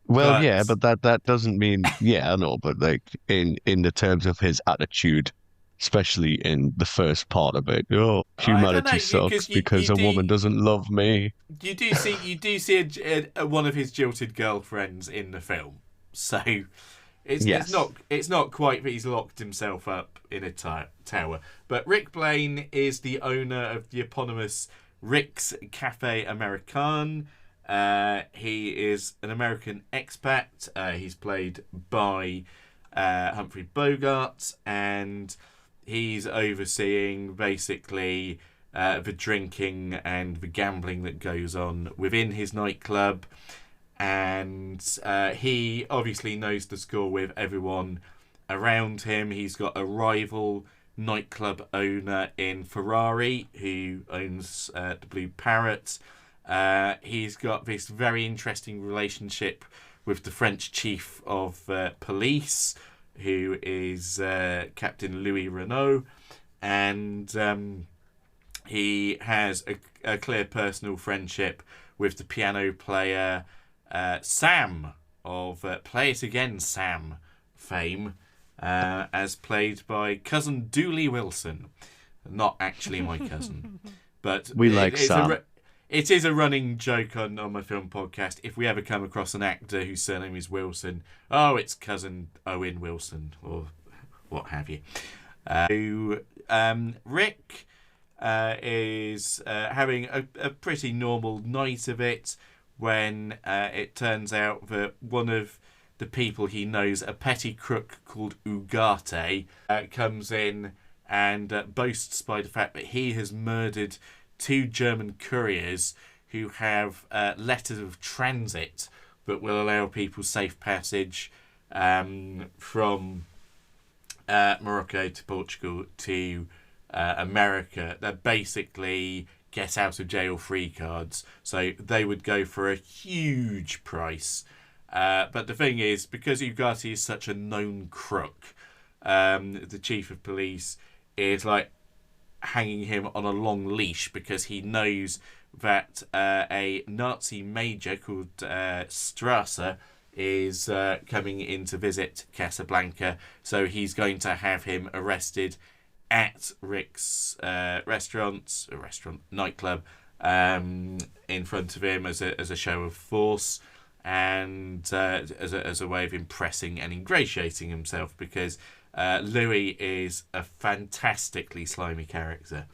Well, yeah, but that doesn't mean, yeah, I know, but like in the terms of his attitude, especially in the first part of it, humanity sucks because a woman doesn't love me. You do see one of his jilted girlfriends in the film, so it's not quite that he's locked himself up in a tower. But Rick Blaine is the owner of the eponymous Rick's Cafe American. He is an American expat. He's played by Humphrey Bogart, and he's overseeing basically the drinking and the gambling that goes on within his nightclub. And he obviously knows the score with everyone Around him, he's got a rival nightclub owner in Ferrari who owns the Blue Parrot. He's got this very interesting relationship with the French chief of police, who is Captain Louis Renault, and he has a clear personal friendship with the piano player Sam of Play It Again Sam fame, as played by cousin Dooley Wilson. Not actually my cousin, but We like Sam. It is a running joke on my film podcast. If we ever come across an actor whose surname is Wilson, oh, it's cousin Owen Wilson, or what have you. Rick is having a pretty normal night of it when it turns out that one of the people he knows, a petty crook called Ugarte, comes in and boasts by the fact that he has murdered 2 German couriers who have letters of transit that will allow people safe passage from Morocco to Portugal to America. They're basically get out of jail free cards, so they would go for a huge price. But the thing is, because Ugarte is such a known crook, the chief of police is like hanging him on a long leash because he knows that a Nazi major called Strasser is coming in to visit Casablanca, so he's going to have him arrested at Rick's nightclub, in front of him as a show of force, and as a way of impressing and ingratiating himself, because Louis is a fantastically slimy character.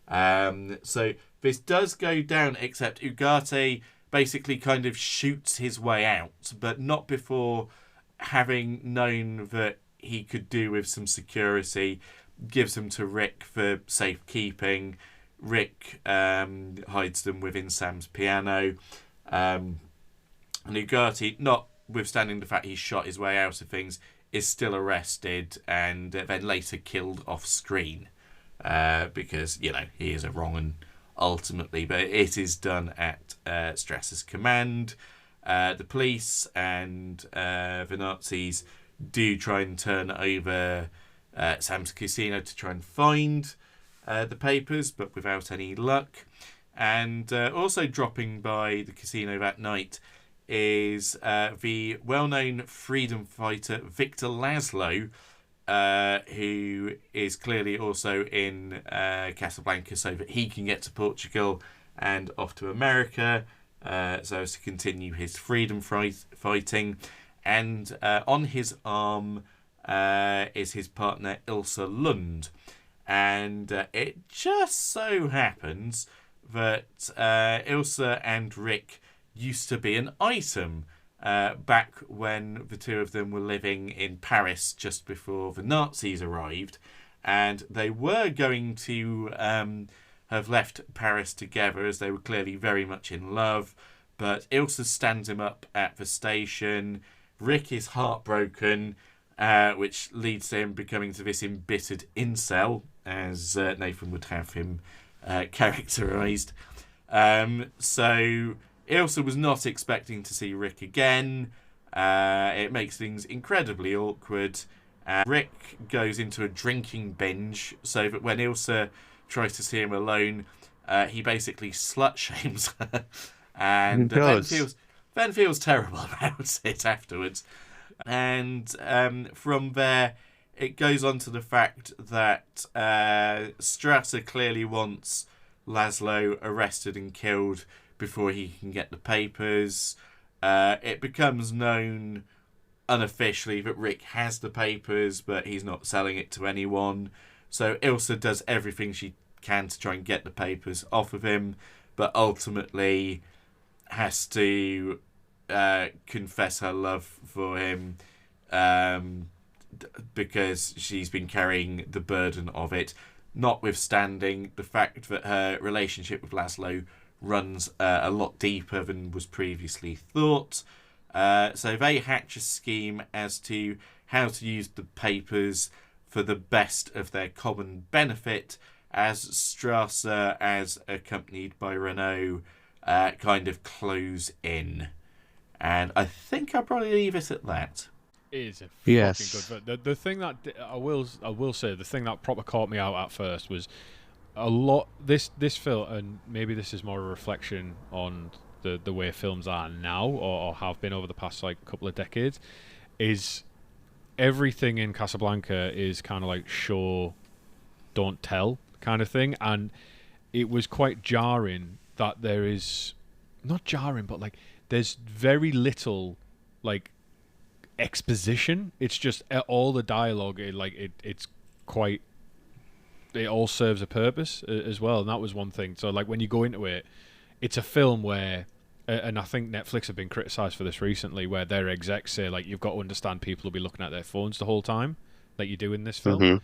So this does go down, except Ugarte basically kind of shoots his way out, but not before having known that he could do with some security, gives them to Rick for safekeeping. Rick hides them within Sam's piano. And Ugarte, notwithstanding the fact he shot his way out of things, is still arrested and then later killed off screen, because, he is a wrong un ultimately, but it is done at Strasser's command. The police and the Nazis do try and turn over Sam's casino to try and find the papers, but without any luck. And also dropping by the casino that night is the well-known freedom fighter Victor Laszlo, who is clearly also in Casablanca so that he can get to Portugal and off to America, so as to continue his freedom fighting. And on his arm is his partner Ilsa Lund. And it just so happens that Ilsa and Rick used to be an item back when the two of them were living in Paris just before the Nazis arrived. And they were going to have left Paris together, as they were clearly very much in love. But Ilsa stands him up at the station. Rick is heartbroken, which leads to him becoming to this embittered incel, as Nathan would have him characterised. So Ilsa was not expecting to see Rick again. It makes things incredibly awkward. Rick goes into a drinking binge, so that when Ilsa tries to see him alone, he basically slut-shames her. And then feels terrible about it afterwards. And from there, it goes on to the fact that Strasser clearly wants Laszlo arrested and killed before he can get the papers. It becomes known unofficially that Rick has the papers, but he's not selling it to anyone. So Ilsa does everything she can to try and get the papers off of him, but ultimately has to confess her love for him, because she's been carrying the burden of it, notwithstanding the fact that her relationship with Laszlo runs a lot deeper than was previously thought. So they hatch a scheme as to how to use the papers for the best of their common benefit, as Strasser, as accompanied by Renault, kind of close in. And I think I'll probably leave it at that. It is a Yes. fucking good. The thing that I will say, the thing that proper caught me out at first was a lot. This film, and maybe this is more a reflection on the way films are now, or have been over the past like couple of decades, is everything in Casablanca is kind of like show, don't tell kind of thing, and it was quite jarring that there is not jarring, but like there's very little like exposition. It's just all the dialogue. It's quite. It all serves a purpose as well, and that was one thing. So like when you go into it, it's a film where, and I think Netflix have been criticised for this recently, where their execs say like you've got to understand people will be looking at their phones the whole time, like you do in this film. Mhm.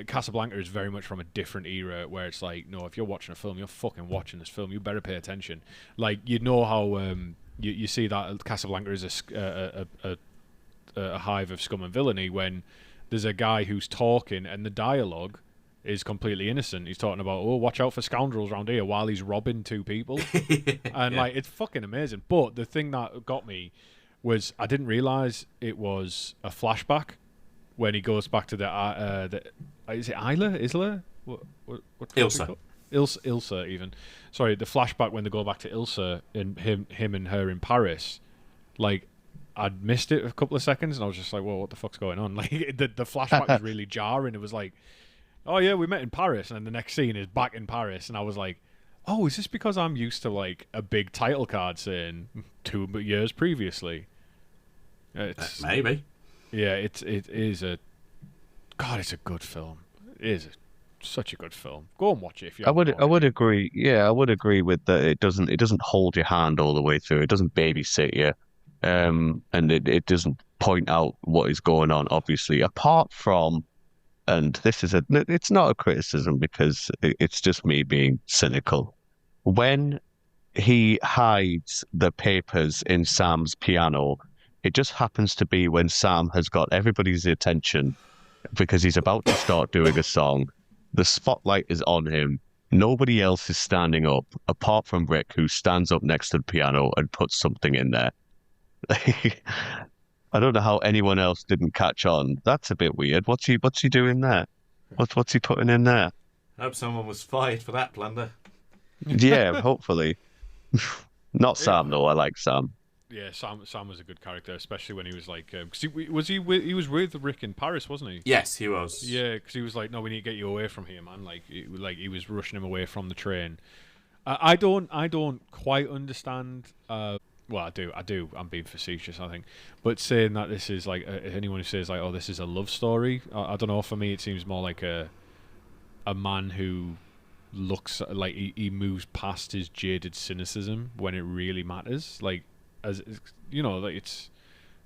Casablanca is very much from a different era where it's like, no, if you're watching a film, you're fucking watching this film. You better pay attention. Like you know how you see that Casablanca is a hive of scum and villainy when there's a guy who's talking and the dialogue is completely innocent. He's talking about, oh, watch out for scoundrels around here while he's robbing two people. And like it's fucking amazing. But the thing that got me was I didn't realise it was a flashback when he goes back to the is it Isla? What Ilsa. Ilsa even. Sorry, the flashback when they go back to Ilsa and him and her in Paris. Like I'd missed it a couple of seconds and I was just like, well, what the fuck's going on? Like the flashback was really jarring. It was like, oh yeah, we met in Paris, and then the next scene is back in Paris, and I was like, oh, is this because I'm used to like a big title card saying 2 years previously? Maybe. Yeah, it is a. God, it's a good film. It is such a good film. Go and watch it if you. I would agree. Yeah, I would agree with that. It doesn't hold your hand all the way through. It doesn't babysit you, and it doesn't point out what is going on. Obviously, apart from, and this is it's not a criticism because it's just me being cynical. When he hides the papers in Sam's piano, it just happens to be when Sam has got everybody's attention because he's about to start doing a song. The spotlight is on him. Nobody else is standing up apart from Rick, who stands up next to the piano and puts something in there. I don't know how anyone else didn't catch on. That's a bit weird. What's he doing there? What's he putting in there? I hope someone was fired for that blunder. Yeah, hopefully. Not Sam though. I like Sam. Yeah, Sam was a good character, especially when he was like, cause he was with Rick in Paris, wasn't he? Yes, he was. Yeah, because he was like, no, we need to get you away from here, man. Like he was rushing him away from the train. I don't quite understand. Well, I do. I'm being facetious, I think. But saying that this is like anyone who says like, oh, this is a love story, I don't know. For me, it seems more like a man who looks like he moves past his jaded cynicism when it really matters. Like, as you know, like it's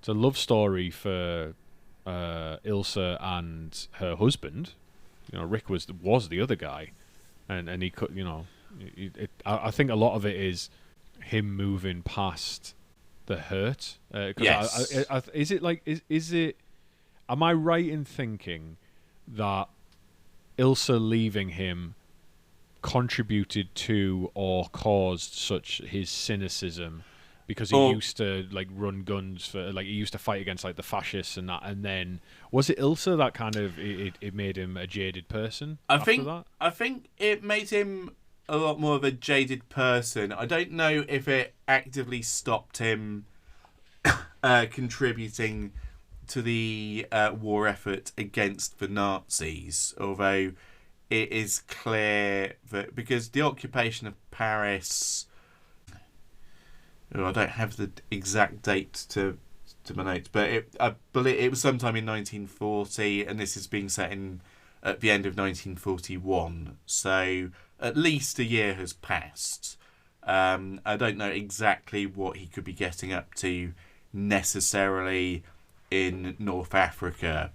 a love story for Ilsa and her husband. You know, Rick was the other guy, and he could, you know, I think a lot of it is him moving past the hurt. Yes. Is it like is it? Am I right in thinking that Ilsa leaving him contributed to or caused such his cynicism? Because he used to like run guns for, like he used to fight against like the fascists and that, and then was it Ilsa that kind of it made him a jaded person? I think it made him a lot more of a jaded person. I don't know if it actively stopped him contributing to the war effort against the Nazis, although it is clear that because the occupation of Paris. Oh, I don't have the exact date to my notes, but I believe it was sometime in 1940, and this is being set in at the end of 1941. So at least a year has passed. I don't know exactly what he could be getting up to necessarily in North Africa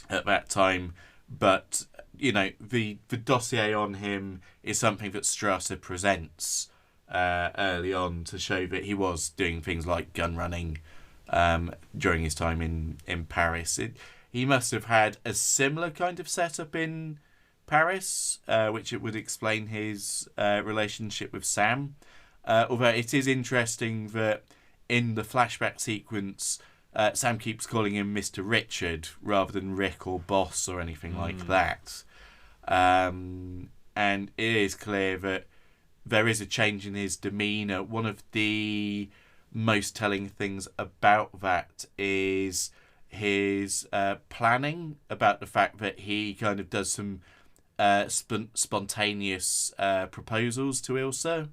at that time, but you know the dossier on him is something that Strasser presents early on to show that he was doing things like gun running during his time in Paris. He must have had a similar kind of setup in Paris, which it would explain his relationship with Sam. Although it is interesting that in the flashback sequence, Sam keeps calling him Mr. Richard rather than Rick or Boss or anything like that. And it is clear that there is a change in his demeanour. One of the most telling things about that is his planning, about the fact that he kind of does some spontaneous proposals to Ilsa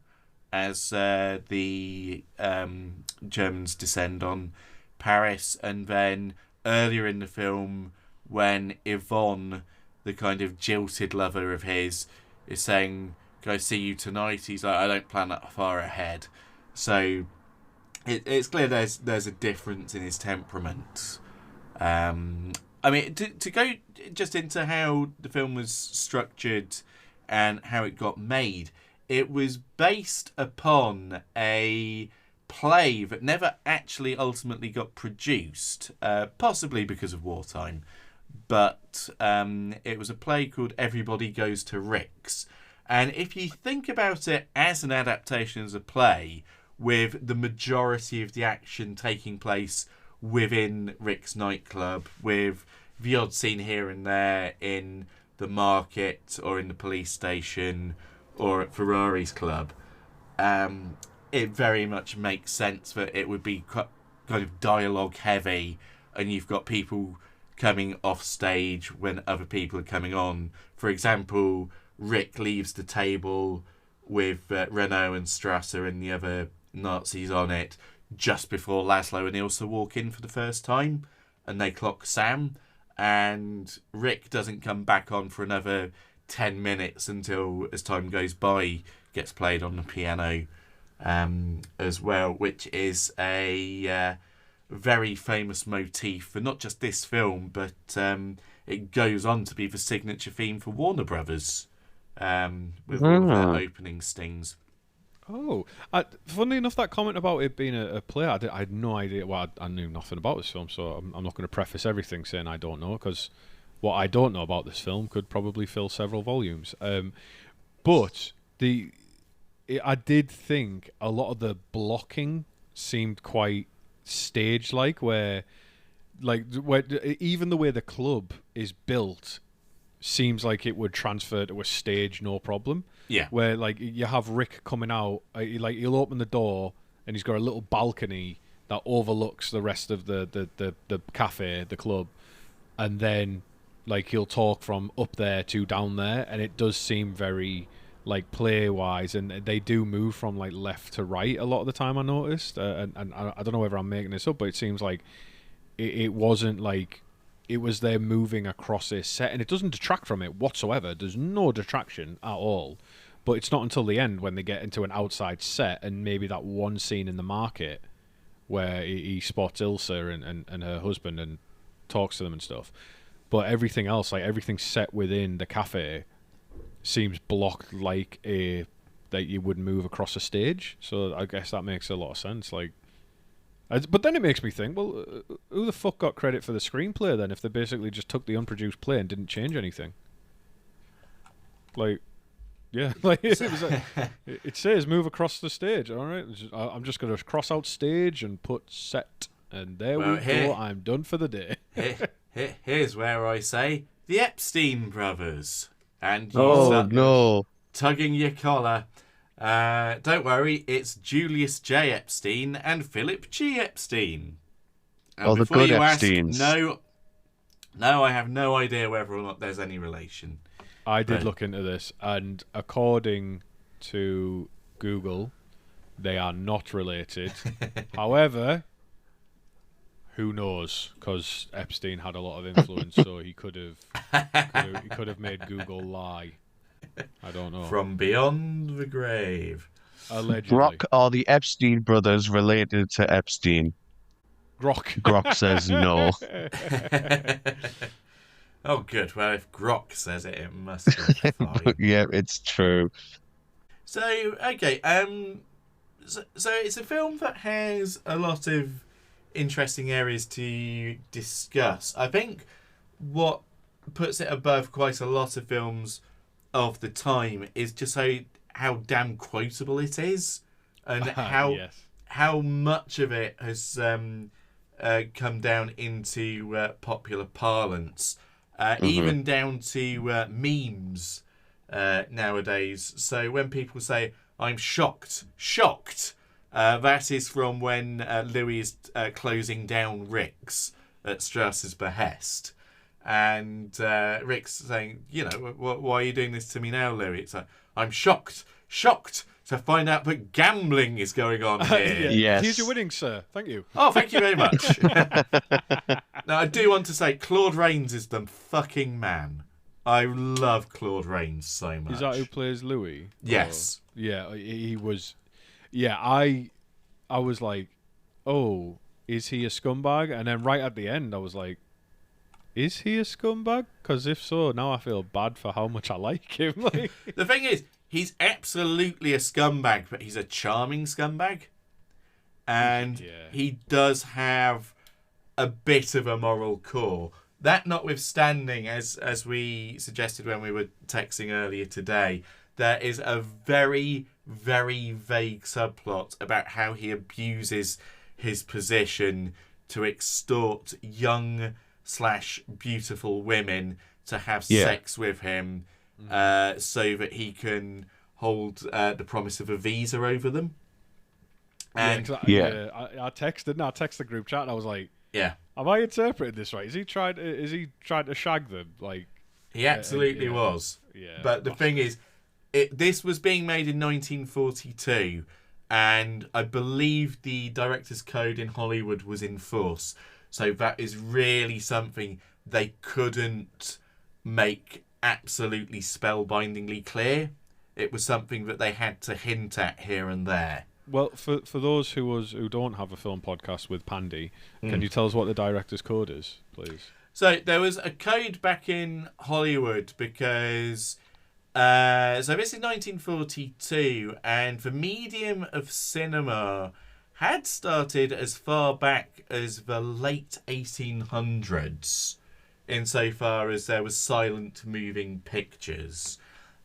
as the Germans descend on Paris. And then earlier in the film, when Yvonne, the kind of jilted lover of his, is saying, "Can I see you tonight?" he's like, "I don't plan that far ahead." So it's clear there's a difference in his temperament. I mean, to go just into how the film was structured and how it got made, it was based upon a play that never actually ultimately got produced, possibly because of wartime. But it was a play called Everybody Goes to Rick's. And if you think about it as an adaptation as a play, with the majority of the action taking place within Rick's nightclub, with the odd scene here and there in the market or in the police station or at Ferrari's club, it very much makes sense that it would be kind of dialogue heavy, and you've got people coming off stage when other people are coming on. For example, Rick leaves the table with Renault and Strasser and the other Nazis on it just before Laszlo and Ilsa walk in for the first time, and they clock Sam, and Rick doesn't come back on for another 10 minutes until, as time goes by, gets played on the piano as well, which is a very famous motif for not just this film, but it goes on to be the signature theme for Warner Brothers with all of their opening stings. Oh, funnily enough, that comment about it being a play, I had no idea. Well, I knew nothing about this film, so I'm not going to preface everything saying I don't know, because what I don't know about this film could probably fill several volumes. But I did think a lot of the blocking seemed quite stage-like, where even the way the club is built seems like it would transfer to a stage no problem. Yeah. Where like you have Rick coming out, he'll open the door and he's got a little balcony that overlooks the rest of the cafe, the club, and then like he'll talk from up there to down there, and it does seem very like play wise, and they do move from like left to right a lot of the time, I noticed, and I don't know whether I'm making this up, but it seems like it wasn't like it was there moving across this set, and it doesn't detract from it whatsoever. There's no detraction at all. But it's not until the end when they get into an outside set and maybe that one scene in the market where he spots Ilsa and her husband and talks to them and stuff. But everything else, like everything set within the cafe, seems blocked like that you would move across a stage. So I guess that makes a lot of sense. But then it makes me think, well, who the fuck got credit for the screenplay then if they basically just took the unproduced play and didn't change anything? Like, yeah, like it says move across the stage. All right, I'm just going to cross out stage and put set, and there we go. I'm done for the day. Here's where I say the Epstein brothers, and you tugging your collar. Don't worry, it's Julius J. Epstein and Philip G. Epstein. And the good Epsteins. No, I have no idea whether or not there's any relation. I did look into this, and according to Google, they are not related. However, who knows? Because Epstein had a lot of influence, so he could have made Google lie. I don't know. From beyond the grave. Allegedly. Grok, are the Epstein brothers related to Epstein? Grok says no. Oh, good. Well, if Grok says it, it must be fine. Yeah, it's true. So, okay. So it's a film that has a lot of interesting areas to discuss. I think what puts it above quite a lot of films of the time is just how damn quotable it is, and how much of it has come down into popular parlance, even down to memes nowadays. So when people say, "I'm shocked," that is from when Louis is closing down Rick's at Strauss's behest. And Rick's saying, why are you doing this to me now, Louis? It's like, I'm shocked to find out that gambling is going on here. Yes. Here's your winnings, sir. Thank you. Oh, thank you very much. Now, I do want to say, Claude Rains is the fucking man. I love Claude Rains so much. Is that who plays Louis? Yes. Or, yeah, he was... Yeah, I was like, oh, is he a scumbag? And then right at the end, I was like, is he a scumbag? Because if so, now I feel bad for how much I like him. Like... The thing is, he's absolutely a scumbag, but he's a charming scumbag. And he does have a bit of a moral core. That notwithstanding, as we suggested when we were texting earlier today, there is a very, very vague subplot about how he abuses his position to extort young / beautiful women to have sex with him, so that he can hold the promise of a visa over them. And I texted the group chat and I was like, have I interpreted this right? Is he trying to shag them? Like, he absolutely was. Yeah. But the thing is, this was being made in 1942, and I believe the director's code in Hollywood was in force. So that is really something they couldn't make absolutely spellbindingly clear. It was something that they had to hint at here and there. Well, for those who don't have a film podcast with Pandy, can you tell us what the director's code is, please? So there was a code back in Hollywood because... so this is 1942, and the medium of cinema had started as far back as the late 1800s, insofar as there was silent moving pictures.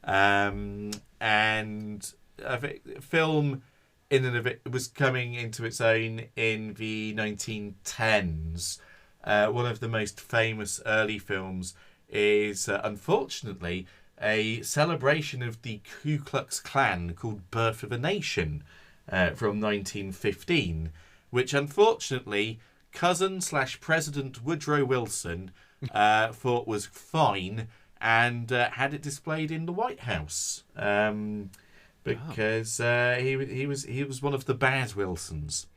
And I think film in and of it was coming into its own in the 1910s. One of the most famous early films is, unfortunately, a celebration of the Ku Klux Klan called Birth of a Nation from 1915, which unfortunately cousin / President Woodrow Wilson thought was fine and had it displayed in the White House because he was one of the bad Wilsons.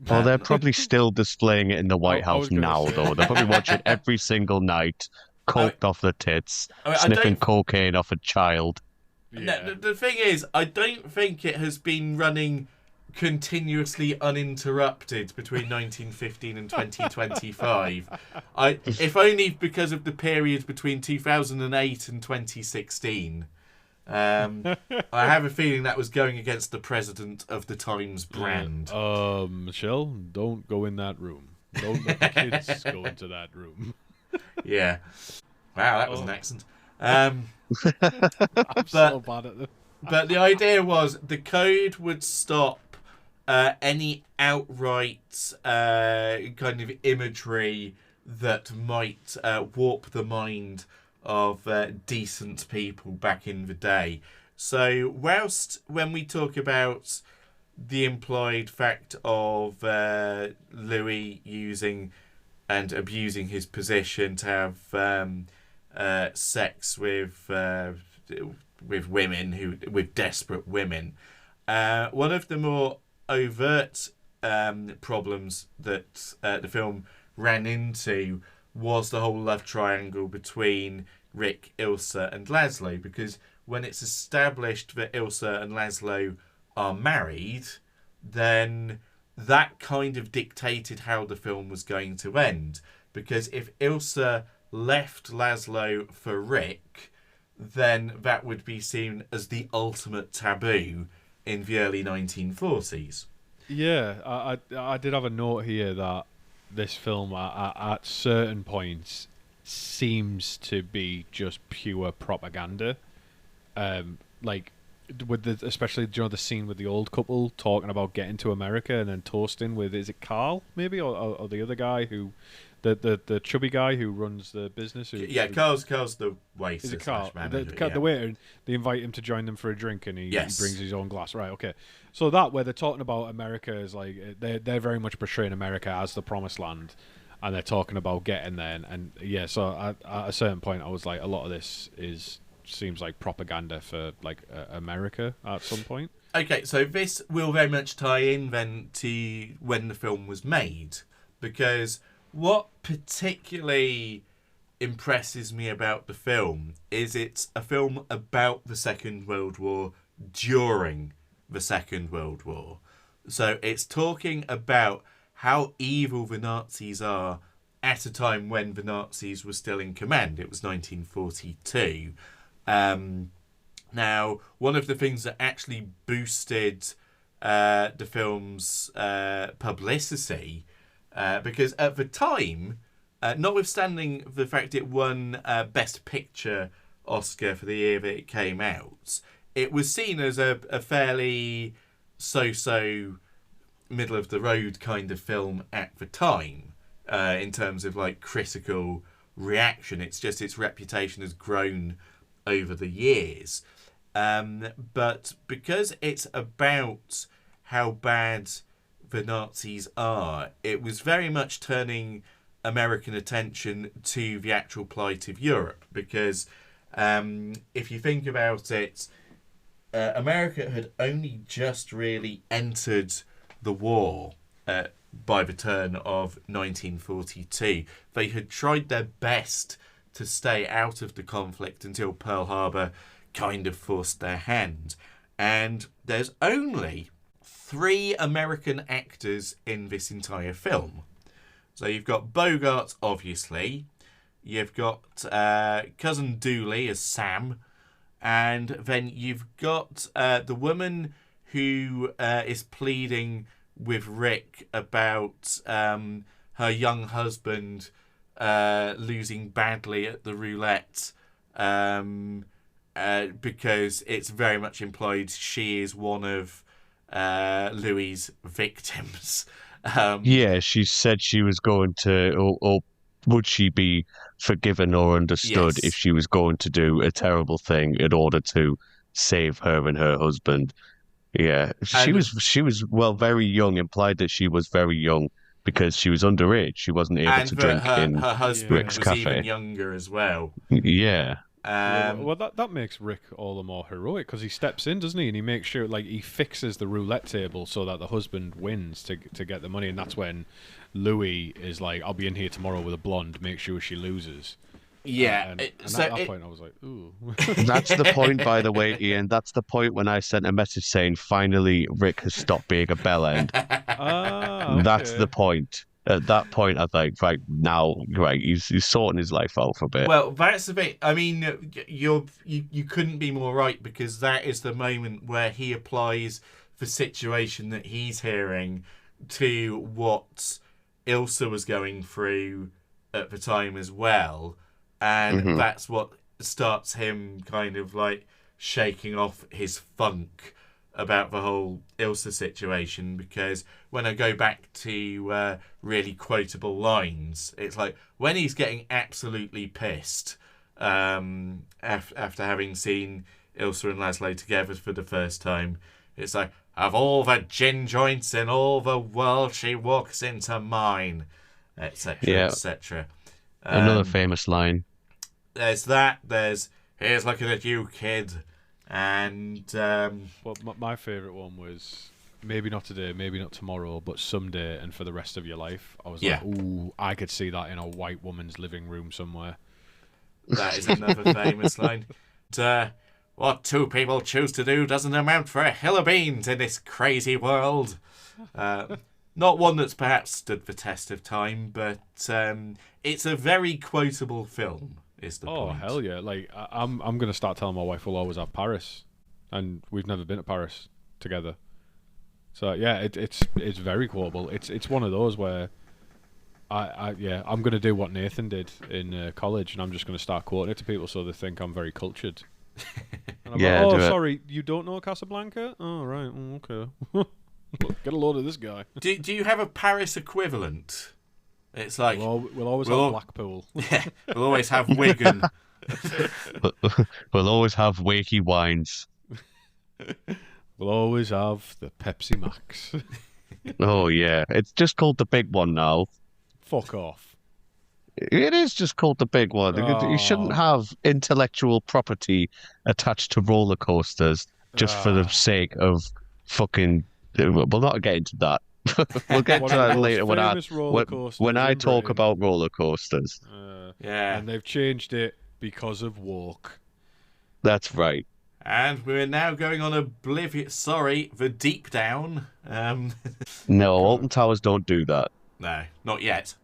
Well, they're probably still displaying it in the White House now, though. They're probably watching it every single night, coked off the tits, sniffing cocaine off a child. Yeah. No, the thing is, I don't think it has been running continuously uninterrupted between 1915 and 2025. If only because of the period between 2008 and 2016. I have a feeling that was going against the president of the Times brand. Michelle, don't go in that room. Don't let the kids go into that room. Yeah. Wow, that was an accent. I'm so bad at them. But the idea was the code would stop any outright kind of imagery that might warp the mind of decent people back in the day. So whilst when we talk about the implied fact of Louis using and abusing his position to have sex with women, with desperate women, one of the more overt problems that the film ran into was the whole love triangle between Rick, Ilsa and Laszlo, because when it's established that Ilsa and Laszlo are married, then that kind of dictated how the film was going to end. Because if Ilsa left Laszlo for Rick, then that would be seen as the ultimate taboo in the early 1940s. Yeah, I did have a note here that this film at certain points seems to be just pure propaganda. Like with especially the scene with the old couple talking about getting to America and then toasting with, is it Carl maybe, or the other guy who, the chubby guy who runs the business? Carl's the waiter. Is it Carl? Manager, The waiter. They invite him to join them for a drink, and he brings his own glass. Right, okay. So that where they're talking about America is like they're very much portraying America as the promised land, and they're talking about getting there. And yeah, so at a certain point, I was like, a lot of this seems like propaganda for like America at some point. Okay, so this will very much tie in then to when the film was made, because what particularly impresses me about the film is it's a film about the Second World War during the Second World War. So it's talking about how evil the Nazis are at a time when the Nazis were still in command. It was 1942. Now, one of the things that actually boosted the film's publicity, because at the time, notwithstanding the fact it won Best Picture Oscar for the year that it came out, it was seen as a fairly so-so, middle-of-the-road kind of film at the time, in terms of like critical reaction. It's just its reputation has grown over the years. But because it's about how bad the Nazis are, it was very much turning American attention to the actual plight of Europe. Because if you think about it, America had only just really entered the war by the turn of 1942. They had tried their best to stay out of the conflict until Pearl Harbor kind of forced their hand. And there's only 3 American actors in this entire film. So you've got Bogart, obviously. You've got Cousin Dooley as Sam. And then you've got the woman who is pleading with Rick about her young husband losing badly at the roulette, because it's very much implied she is one of Louis' victims. Yeah, she said she was going to, or would she be forgiven or understood if she was going to do a terrible thing in order to save her and her husband? Yeah, she was well, very young. Implied that she was very young because she was underage. She wasn't able to drink in her husband Rick's was cafe. even younger as well. Yeah. Well, that makes Rick all the more heroic because he steps in, doesn't he? And he makes sure, like, he fixes the roulette table so that the husband wins to get the money. And that's when Louis is like, "I'll be in here tomorrow with a blonde. Make sure she loses." Yeah. And at that point, I was like, "Ooh." That's the point, by the way, Ian. That's the point when I sent a message saying, "Finally, Rick has stopped being a bellend." Okay. That's the point. At that point, I think, right now, right, he's sorting his life out for a bit. Well, that's a bit. I mean, you couldn't be more right, because that is the moment where he applies the situation that he's hearing to what Ilsa was going through at the time as well, and that's what starts him kind of like shaking off his funk about the whole Ilsa situation. Because when I go back to really quotable lines, it's like when he's getting absolutely pissed after having seen Ilsa and Laszlo together for the first time, it's like, "Of all the gin joints in all the world, she walks into mine," etc., etc. Another famous line. There's that. There's, "Here's looking at you, kid." And well, my favourite one was maybe not today, maybe not tomorrow, but someday and for the rest of your life. I was like, "Ooh, I could see that in a white woman's living room somewhere." That is another famous line. What 2 people choose to do doesn't amount for a hill of beans in this crazy world. Not one that's perhaps stood the test of time, but it's a very quotable film. Is the point. Oh, hell yeah! Like I'm gonna start telling my wife we'll always have Paris, and we've never been to Paris together. So yeah, it's very quotable. It's one of those where I'm going to do what Nathan did in college, and I'm just going to start quoting it to people so they think I'm very cultured. And I'm Yeah, like, do it. sorry, you don't know Casablanca? Oh, right, okay. Get a load of this guy. Do you have a Paris equivalent? It's like We'll always we'll have al- Blackpool. yeah, we'll always have Wigan. We'll always have wakey wines. We'll always have the Pepsi Max. Oh yeah, it's just called the big one now. Fuck off. It is just called the big one. You shouldn't Oh. have intellectual property attached to roller coasters just for the sake of fucking. We'll not get into that. We'll get One to of the that most later famous roller when, coasters when I in talk Britain. about roller coasters. Yeah. And they've changed it because of woke. That's right. And we're now going on the deep down. No, Alton Towers don't do that. No, not yet.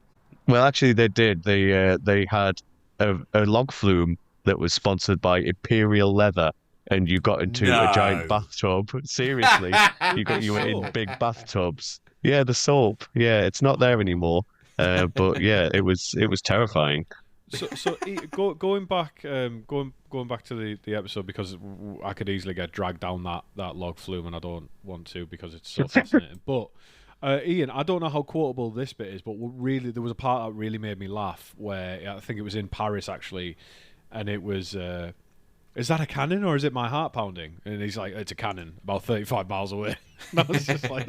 Well, actually, they did. They had a log flume that was sponsored by Imperial Leather, and you got into a No. giant bathtub. Seriously, you were in big bathtubs. Yeah, the soap. Yeah, it's not there anymore. But yeah, it was terrifying. Going back to the episode, because I could easily get dragged down that log flume, and I don't want to because it's so fascinating. But Ian, I don't know how quotable this bit is, but really there was a part that really made me laugh where I think it was in Paris actually, and it was. Is that a cannon or is it my heart pounding? And he's like, it's a cannon, about 35 miles away. And I was just like,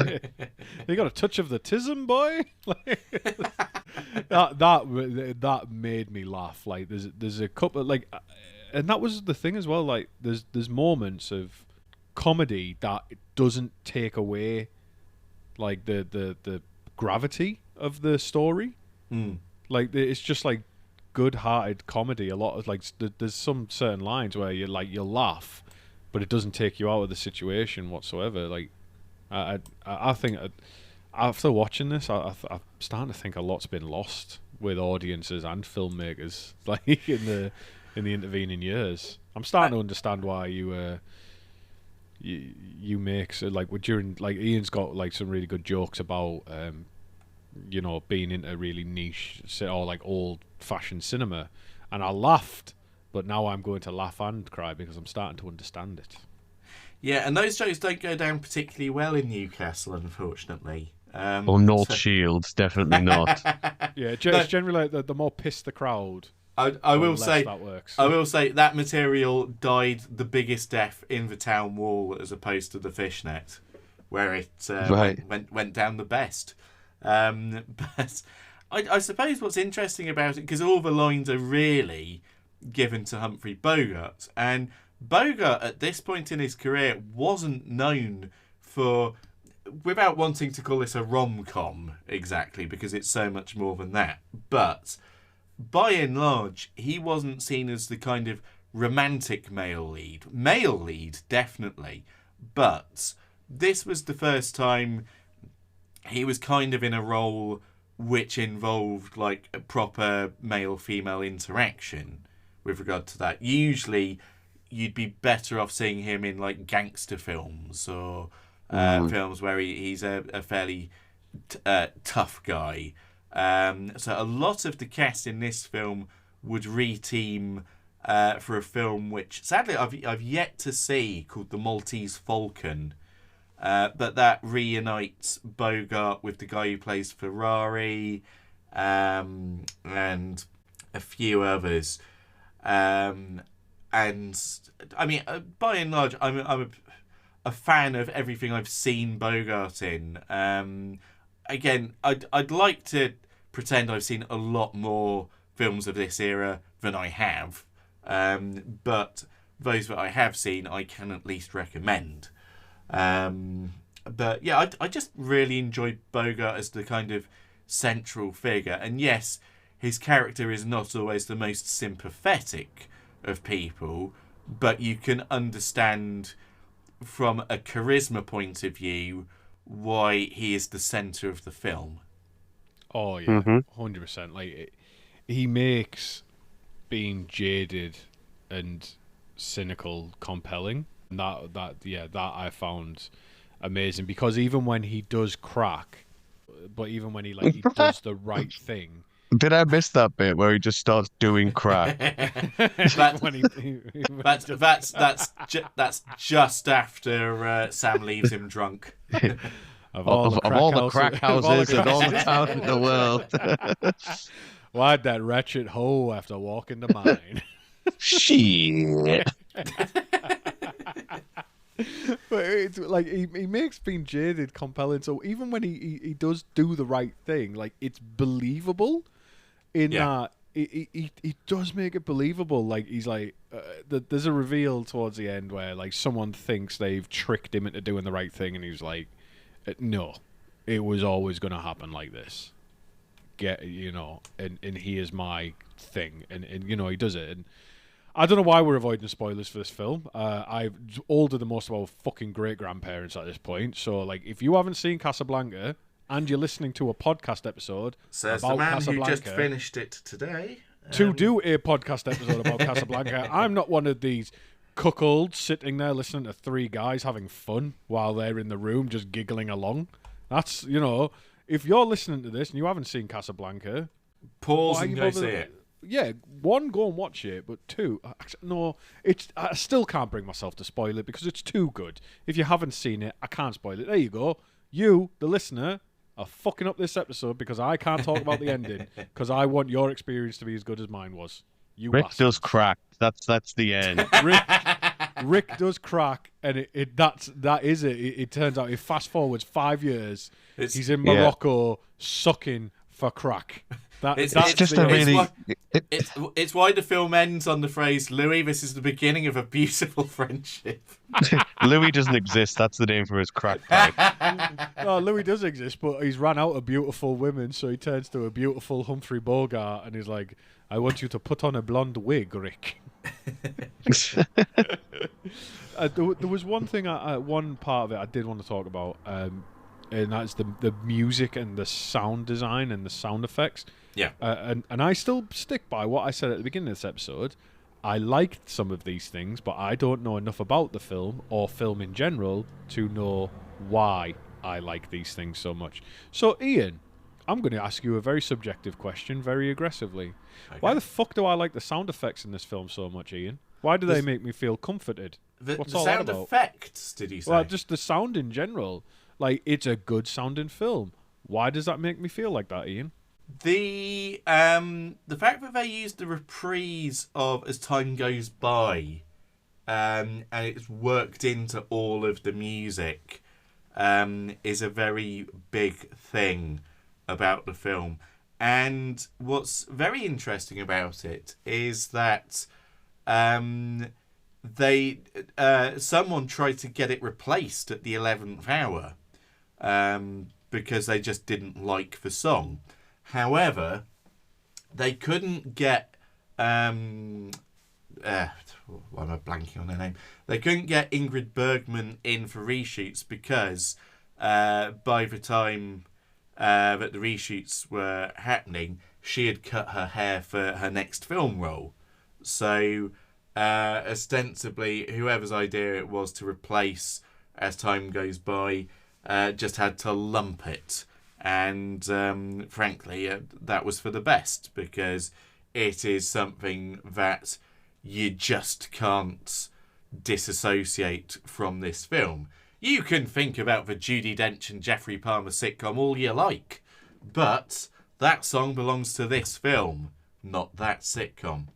you got a touch of the tism, boy. That made me laugh. Like there's a couple like, and that was the thing as well. Like there's moments of comedy that doesn't take away like the gravity of the story. Like it's just like good-hearted comedy. A lot of like there's some certain lines where you'll laugh, but it doesn't take you out of the situation whatsoever. Like I think after watching this, I'm starting to think a lot's been lost with audiences and filmmakers like in the intervening years. I'm starting to understand why you make like during like Ian's got like some really good jokes about being into really niche or like old-fashioned cinema, and I laughed, but now I'm going to laugh and cry because I'm starting to understand it. Yeah, and those jokes don't go down particularly well in Newcastle, unfortunately. Or North Shields, definitely not. Yeah, it's generally like the more pissed the crowd. I will say that works. I will say that material died the biggest death in the town wall as opposed to the fishnet, where it Right. went down the best. But I suppose what's interesting about it, because all the lines are really given to Humphrey Bogart, and Bogart at this point in his career wasn't known for, without wanting to call this a rom-com exactly, because it's so much more than that, but by and large, he wasn't seen as the kind of romantic male lead. Male lead, definitely, but this was the first time he was kind of in a role which involved like a proper male-female interaction with regard to that. Usually you'd be better off seeing him in like gangster films or films where he's a fairly tough guy. So a lot of the cast in this film would re-team for a film which sadly I've yet to see, called The Maltese Falcon. But that reunites Bogart with the guy who plays Ferrari, and a few others. And I mean, by and large, I'm a fan of everything I've seen Bogart in. Again, I'd like to pretend I've seen a lot more films of this era than I have. But those that I have seen, I can at least recommend. But yeah, I just really enjoyed Bogart as the kind of central figure. And yes, his character is not always the most sympathetic of people, but you can understand from a charisma point of view why he is the centre of the film. Oh yeah, 100%. Like he makes being jaded and cynical compelling. And that I found amazing, because even when he does crack, But even when he does the right thing, Did I miss that bit where he just starts doing crack? when he that's just after Sam leaves him drunk. of all the crack houses and all the towns in the world. Why'd that wretched hoe have to walk into mine? Shit. But it's like he makes being jaded compelling. So even when he does do the right thing, like it's believable. That he does make it believable. Like he's like, there's a reveal towards the end where like someone thinks they've tricked him into doing the right thing, and he's like, no, it was always going to happen like this. And here's my thing, and he does it. And I don't know why we're avoiding spoilers for this film. I'm older than most of our fucking great grandparents at this point, so like if you haven't seen Casablanca and you're listening to a podcast episode Says about the man Casablanca, who just finished it today. to do a podcast episode about Casablanca, I'm not one of these cuckolds sitting there listening to three guys having fun while they're in the room just giggling along. That's, if you're listening to this and you haven't seen Casablanca, pause and go see it. Yeah, one, go and watch it, but two, no, I still can't bring myself to spoil it because it's too good. If you haven't seen it, I can't spoil it. There you go. You, the listener, are fucking up this episode because I can't talk about the ending because I want your experience to be as good as mine was. You Rick bastard. does crack. That's the end. Rick does crack, and that is it. It turns out, it fast forwards 5 years, he's in Morocco sucking for crack. It's why the film ends on the phrase, Louis, this is the beginning of a beautiful friendship. Louis doesn't exist. That's the name for his crack pipe. No, Louis does exist, but he's ran out of beautiful women, so he turns to a beautiful Humphrey Bogart, and he's like, I want you to put on a blonde wig, Rick. There was one thing, one part of it I did want to talk about, and that's the music and the sound design and the sound effects. Yeah. And I still stick by what I said at the beginning of this episode. I liked some of these things, but I don't know enough about the film or film in general to know why I like these things so much. So, Ian, I'm going to ask you a very subjective question very aggressively. Okay. Why the fuck do I like the sound effects in this film so much, Ian? Why do they make me feel comforted? What's all that about? Sound effects, did you say? Well, just the sound in general. Like, it's a good sounding film. Why does that make me feel like that, Ian? The fact that they used the reprise of As Time Goes By, and it's worked into all of the music, is a very big thing about the film. And what's very interesting about it is that someone tried to get it replaced at the 11th hour because they just didn't like the song. However, they couldn't get why am I blanking on her name? They couldn't get Ingrid Bergman in for reshoots because by the time that the reshoots were happening, she had cut her hair for her next film role. So ostensibly, whoever's idea it was to replace As Time Goes By just had to lump it. And frankly, that was for the best because it is something that you just can't disassociate from this film. You can think about the Judi Dench and Jeffrey Palmer sitcom all you like, but that song belongs to this film, not that sitcom.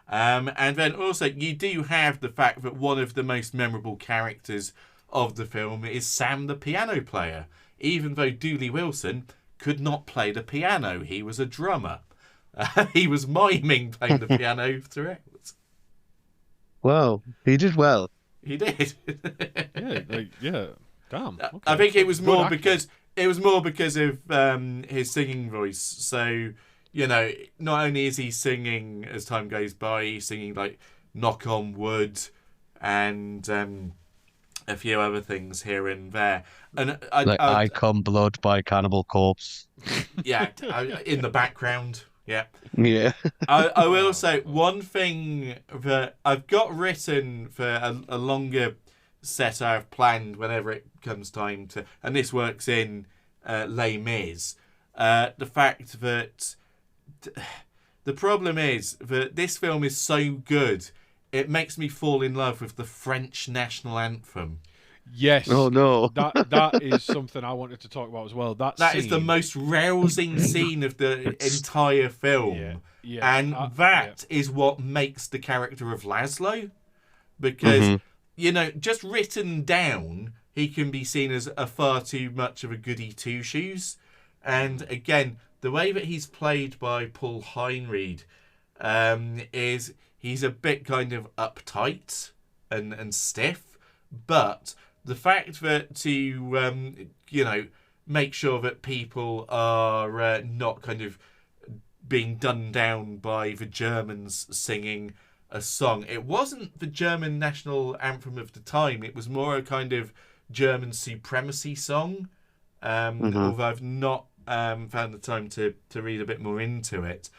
And then also, you do have the fact that one of the most memorable characters of the film is Sam the piano player. Even though Dooley Wilson could not play the piano, he was a drummer. He was miming playing the piano throughout. Wow, he did well. He did. Yeah. Damn. Okay. I think it was more because of his singing voice. So, not only is he singing As Time Goes By, he's singing like Knock on Wood and a few other things here and there. And I Come Blood by Cannibal Corpse. Yeah, in the background. Yeah. Yeah. I will say one thing that I've got written for a longer set I've planned whenever it comes time to, and this works in Les Mis. The fact that the problem is that this film is so good, it makes me fall in love with the French national anthem. Yes. Oh no. That is something I wanted to talk about as well. That is the most rousing scene of the entire film. Yeah. And that is what makes the character of Laszlo. Because, just written down, he can be seen as a far too much of a goody two-shoes. And again, the way that he's played by Paul Heinried is he's a bit kind of uptight and stiff. But the fact that to, make sure that people are not kind of being done down by the Germans singing a song. It wasn't the German national anthem of the time. It was more a kind of German supremacy song. Although I've not found the time to read a bit more into it,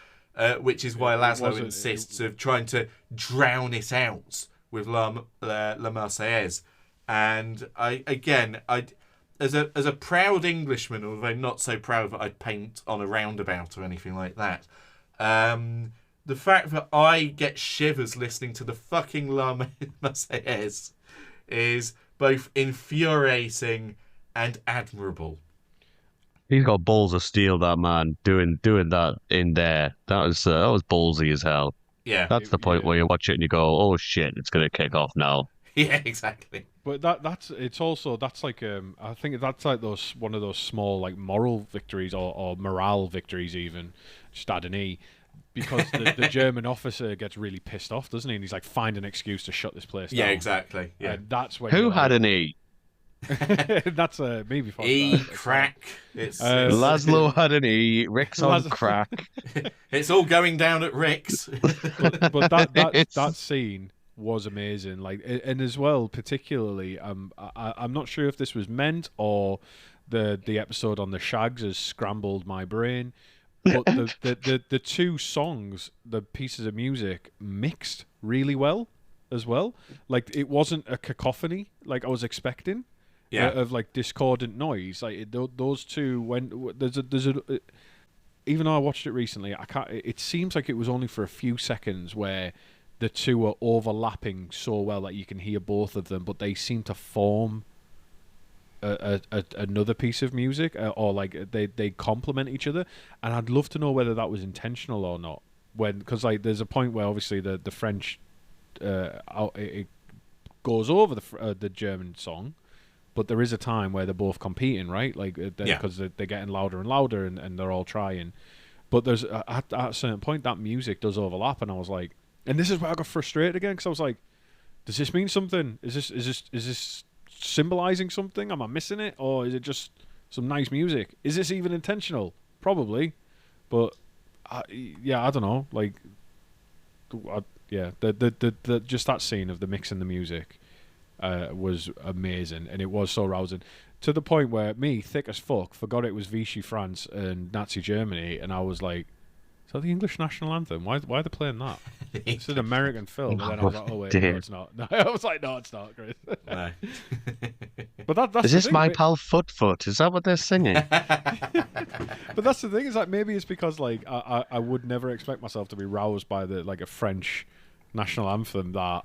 which is why Laszlo insists of trying to drown it out with La Marseillaise. And I as a proud Englishman, although not so proud that I'd paint on a roundabout or anything like that, the fact that I get shivers listening to the fucking La Marseillaise is both infuriating and admirable. He's got balls of steel, that man, doing that in there. That was ballsy as hell. Yeah. That's the point where you watch it and you go, oh shit, it's going to kick off now. Yeah, exactly. But that's like I think that's like one of those small like moral victories or morale victories even, just add an E, because the German officer gets really pissed off, doesn't he? And he's like, find an excuse to shut this place down. Yeah, exactly. Yeah, and that's when who had an E? That's me before crack. It's Laszlo had an E. Rick's on crack. It's all going down at Rick's. but that scene was amazing, like, and as well, particularly, I'm not sure if this was meant or the episode on the Shags has scrambled my brain, but the two songs, the pieces of music, mixed really well as well. Like, it wasn't a cacophony like I was expecting. Of like discordant noise. Like those two, when there's a even though I watched it recently, I can't. It seems like it was only for a few seconds where the two are overlapping so well that you can hear both of them, but they seem to form another piece of music, or like they complement each other. And I'd love to know whether that was intentional or not. Because like there's a point where obviously the French it goes over the German song. But there is a time where they're both competing, right? Like, because they're getting louder and louder, and they're all trying. But there's at a certain point that music does overlap, and I was like, and this is where I got frustrated again, because I was like, does this mean something? Is this symbolizing something? Am I missing it, or is it just some nice music? Is this even intentional? Probably, but I don't know. Like, the just that scene of the mixing the music. Was amazing, and it was so rousing to the point where me, thick as fuck, forgot it was Vichy France and Nazi Germany, and I was like, "Is that the English national anthem? Why are they playing that? It's an American film." And then I was like, "Oh wait, no, it's not." No, I was like, "No, it's not, Chris." No. But that's is this my pal Foot? Is that what they're singing? But that's the thing, is like maybe it's because like I would never expect myself to be roused by a French national anthem that.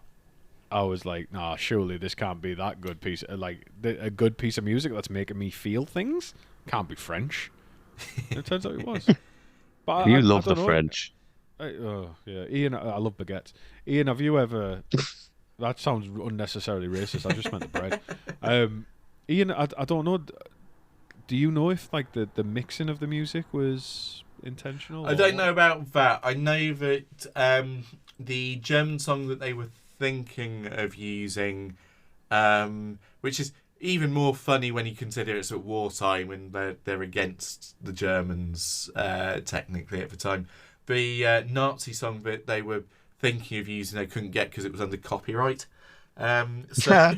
I was like, nah, surely this can't be that good piece. A good piece of music that's making me feel things can't be French. And it turns out it was. But you love the French. Ian, I love baguettes. Ian, have you ever? That sounds unnecessarily racist. I just meant the bread. Ian, I don't know. Do you know if like the mixing of the music was intentional? I don't know about that. I know that the German song that they were thinking of using, which is even more funny when you consider it's at wartime and they're against the Germans technically at the time. The Nazi song that they were thinking of using, they couldn't get because it was under copyright. Copy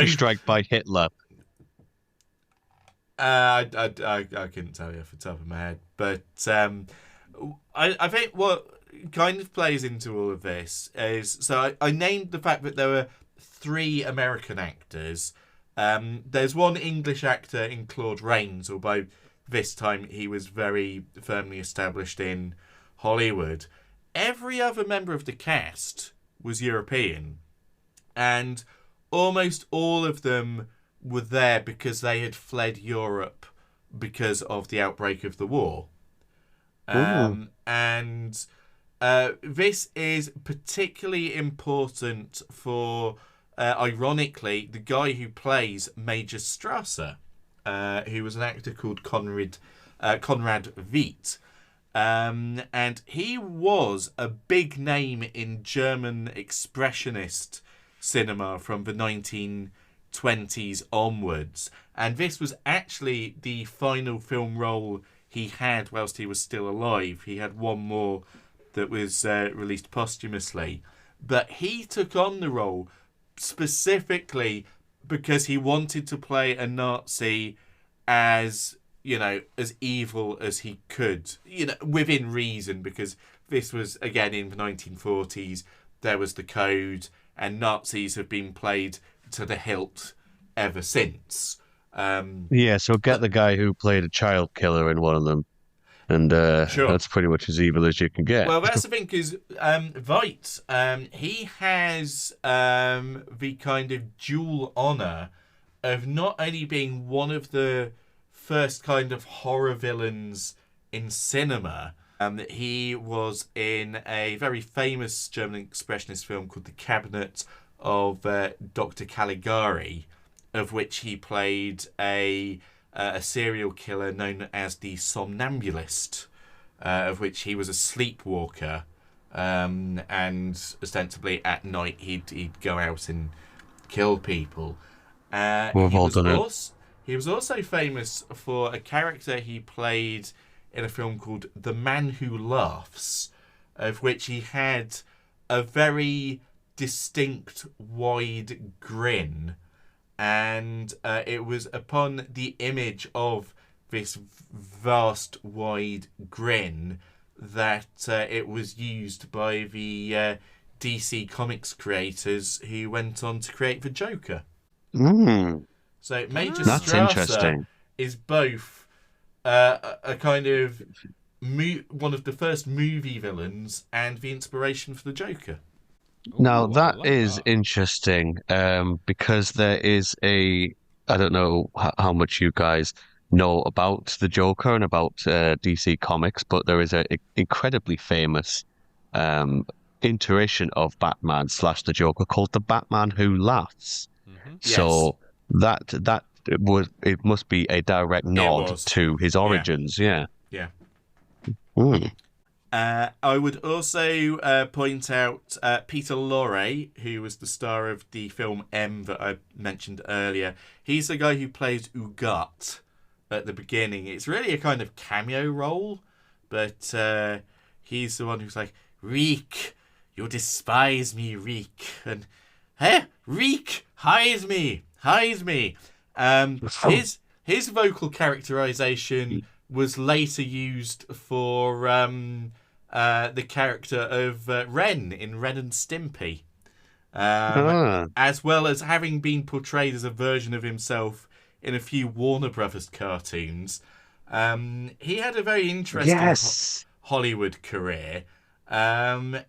strike by Hitler. I couldn't tell you off the top of my head, but I think what kind of plays into all of this is, so I named the fact that there were 3 American actors, There's one English actor in Claude Rains, although this time he was very firmly established in Hollywood. Every other member of the cast was European, and almost all of them were there because they had fled Europe because of the outbreak of the war. And this is particularly important for, ironically, the guy who plays Major Strasser, who was an actor called Conrad Veidt. And he was a big name in German expressionist cinema from the 1920s onwards. And this was actually the final film role he had whilst he was still alive. He had one more that was released posthumously. But he took on the role specifically because he wanted to play a Nazi as, as evil as he could, within reason, because this was, again, in the 1940s, there was the code, and Nazis have been played to the hilt ever since. So get the guy who played a child killer in one of them, and Sure. That's pretty much as evil as you can get. Well, that's the thing, because Veidt, he has the kind of dual honour of not only being one of the first kind of horror villains in cinema. He was in a very famous German expressionist film called The Cabinet of Dr. Caligari, of which he played a serial killer known as the Somnambulist, of which he was a sleepwalker, and ostensibly at night he'd go out and kill people. We've all done it. He was also famous for a character he played in a film called The Man Who Laughs, of which he had a very distinct wide grin. And it was upon the image of this vast wide grin that it was used by the DC Comics creators who went on to create the Joker. So Major Strasser is both a kind of one of the first movie villains and the inspiration for the Joker. Now Ooh, that is interesting, because there is I don't know how much you guys know about the Joker and about DC Comics, but there is an incredibly famous iteration of Batman / the Joker called the Batman Who Laughs. Mm-hmm. So it must be a direct nod to his origins. Yeah. I would also point out Peter Lorre, who was the star of the film M that I mentioned earlier. He's the guy who plays Ugat at the beginning. It's really a kind of cameo role, but he's the one who's like, "Reek, you despise me, Reek," and "Hey, Reek, hide me." His vocal characterization was later used for the character of Ren in Ren and Stimpy, as well as having been portrayed as a version of himself in a few Warner Brothers cartoons. He had a very interesting Hollywood career.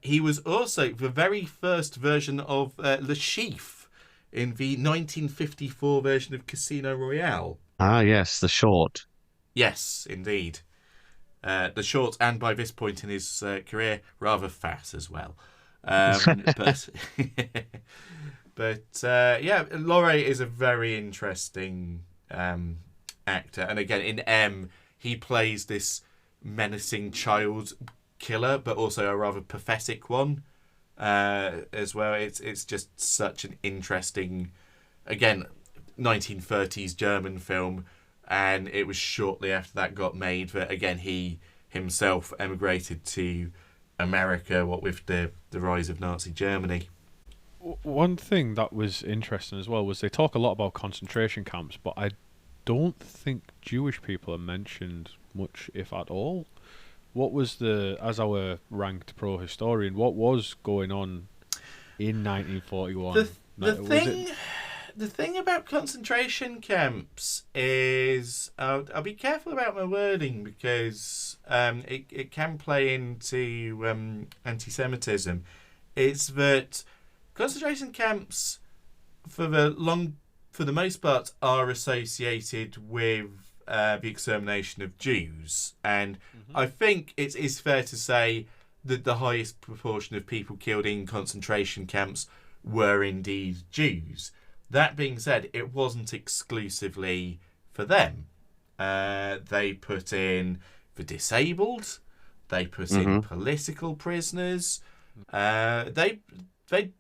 He was also the very first version of Le Chiffre in the 1954 version of Casino Royale. Ah, yes, the short. Yes, indeed. The short, and by this point in his career, rather fat as well. But Lorre is a very interesting actor. And again, in M, he plays this menacing child killer, but also a rather pathetic one as well. It's just such an interesting, again, 1930s German film. And it was shortly after that got made that, again, he himself emigrated to America, what with the rise of Nazi Germany. One thing that was interesting as well was they talk a lot about concentration camps, but I don't think Jewish people are mentioned much, if at all. What was as our ranked pro-historian, what was going on in 1941? The thing about concentration camps is I'll be careful about my wording because it can play into anti-Semitism. It's that concentration camps for the most part are associated with the extermination of Jews, and I think it is fair to say that the highest proportion of people killed in concentration camps were indeed Jews. That being said, it wasn't exclusively for them. They put in the disabled. They put in political prisoners. They did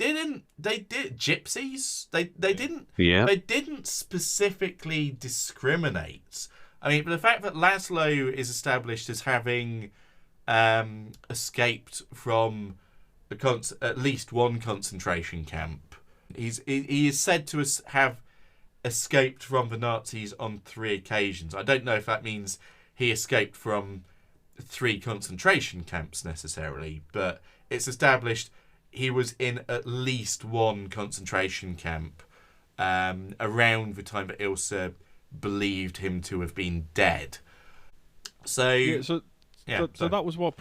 gypsies. They didn't specifically discriminate. I mean, the fact that Laszlo is established as having escaped from at least one concentration camp. He is said to have escaped from the Nazis on 3 occasions. I don't know if that means he escaped from 3 concentration camps necessarily, but it's established he was in at least one concentration camp around the time that Ilse believed him to have been dead. So that was what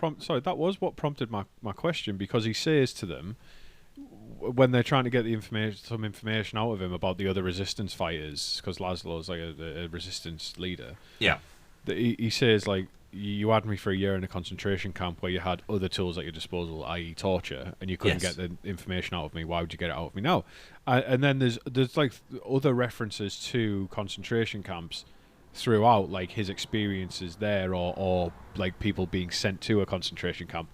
prompted my question, because he says to them when they're trying to get some information out of him about the other resistance fighters, because Laszlo's like a resistance leader. Yeah, he says, like, you had me for a year in a concentration camp where you had other tools at your disposal, i.e. torture, and you couldn't get the information out of me. Why would you get it out of me now? And then there's like other references to concentration camps throughout, like his experiences there, or like people being sent to a concentration camp.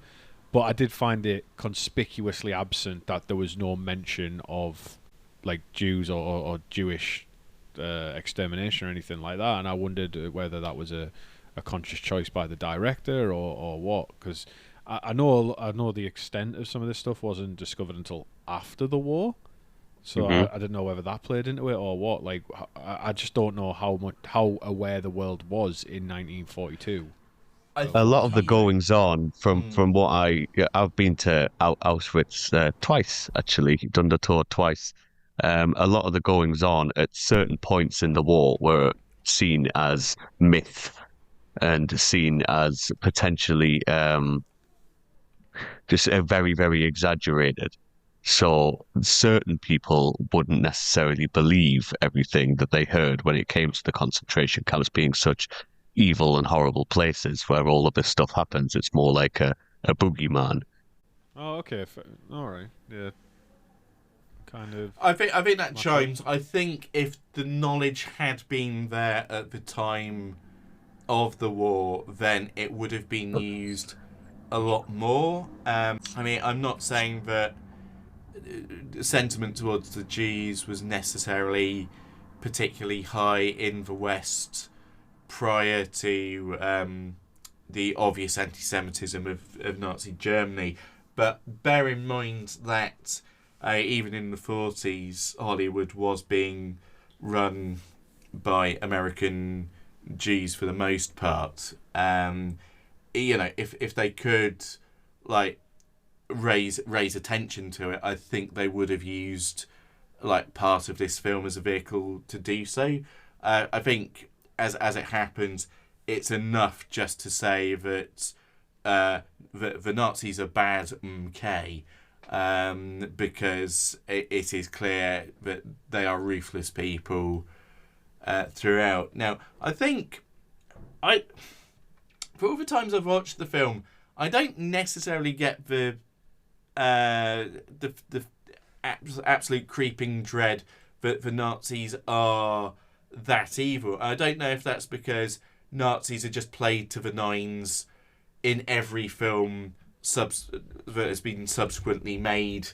But I did find it conspicuously absent that there was no mention of like Jews or Jewish extermination or anything like that. And I wondered whether that was a conscious choice by the director or what, because I know the extent of some of this stuff wasn't discovered until after the war, so I didn't know whether that played into it or what. Like, I just don't know how aware the world was in 1942. A lot of the goings on from what I've been to Auschwitz twice, actually, done the tour twice. A lot of the goings on at certain points in the war were seen as myth and seen as potentially just very, very exaggerated. So certain people wouldn't necessarily believe everything that they heard when it came to the concentration camps being such evil and horrible places where all of this stuff happens. It's more like a boogeyman. Oh, okay. All right. Yeah. Kind of. I think that chimes. I think if the knowledge had been there at the time of the war, then it would have been used a lot more. I mean, I'm not saying that sentiment towards the Jews was necessarily particularly high in the West prior to the obvious anti-Semitism of Nazi Germany, but bear in mind that even in the 40s, Hollywood was being run by American Jews for the most part. You know, if they could like raise attention to it, I think they would have used like part of this film as a vehicle to do so. I think as it happens, it's enough just to say that the Nazis are bad, because it is clear that they are ruthless people throughout. Now, I think for all the times I've watched the film, I don't necessarily get the absolute creeping dread that the Nazis are that evil. I don't know if that's because Nazis are just played to the nines in every film that has been subsequently made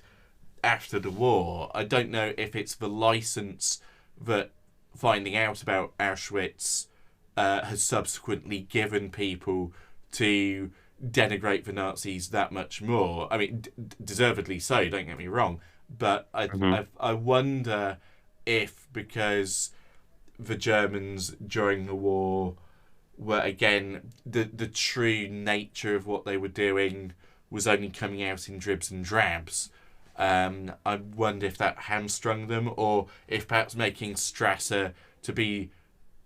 after the war. I don't know if it's the license that finding out about Auschwitz has subsequently given people to denigrate the Nazis that much more. I mean, deservedly so, don't get me wrong, but I wonder if because the Germans during the war were, again, the true nature of what they were doing was only coming out in dribs and drabs. I wonder if that hamstrung them, or if perhaps making Strasser to be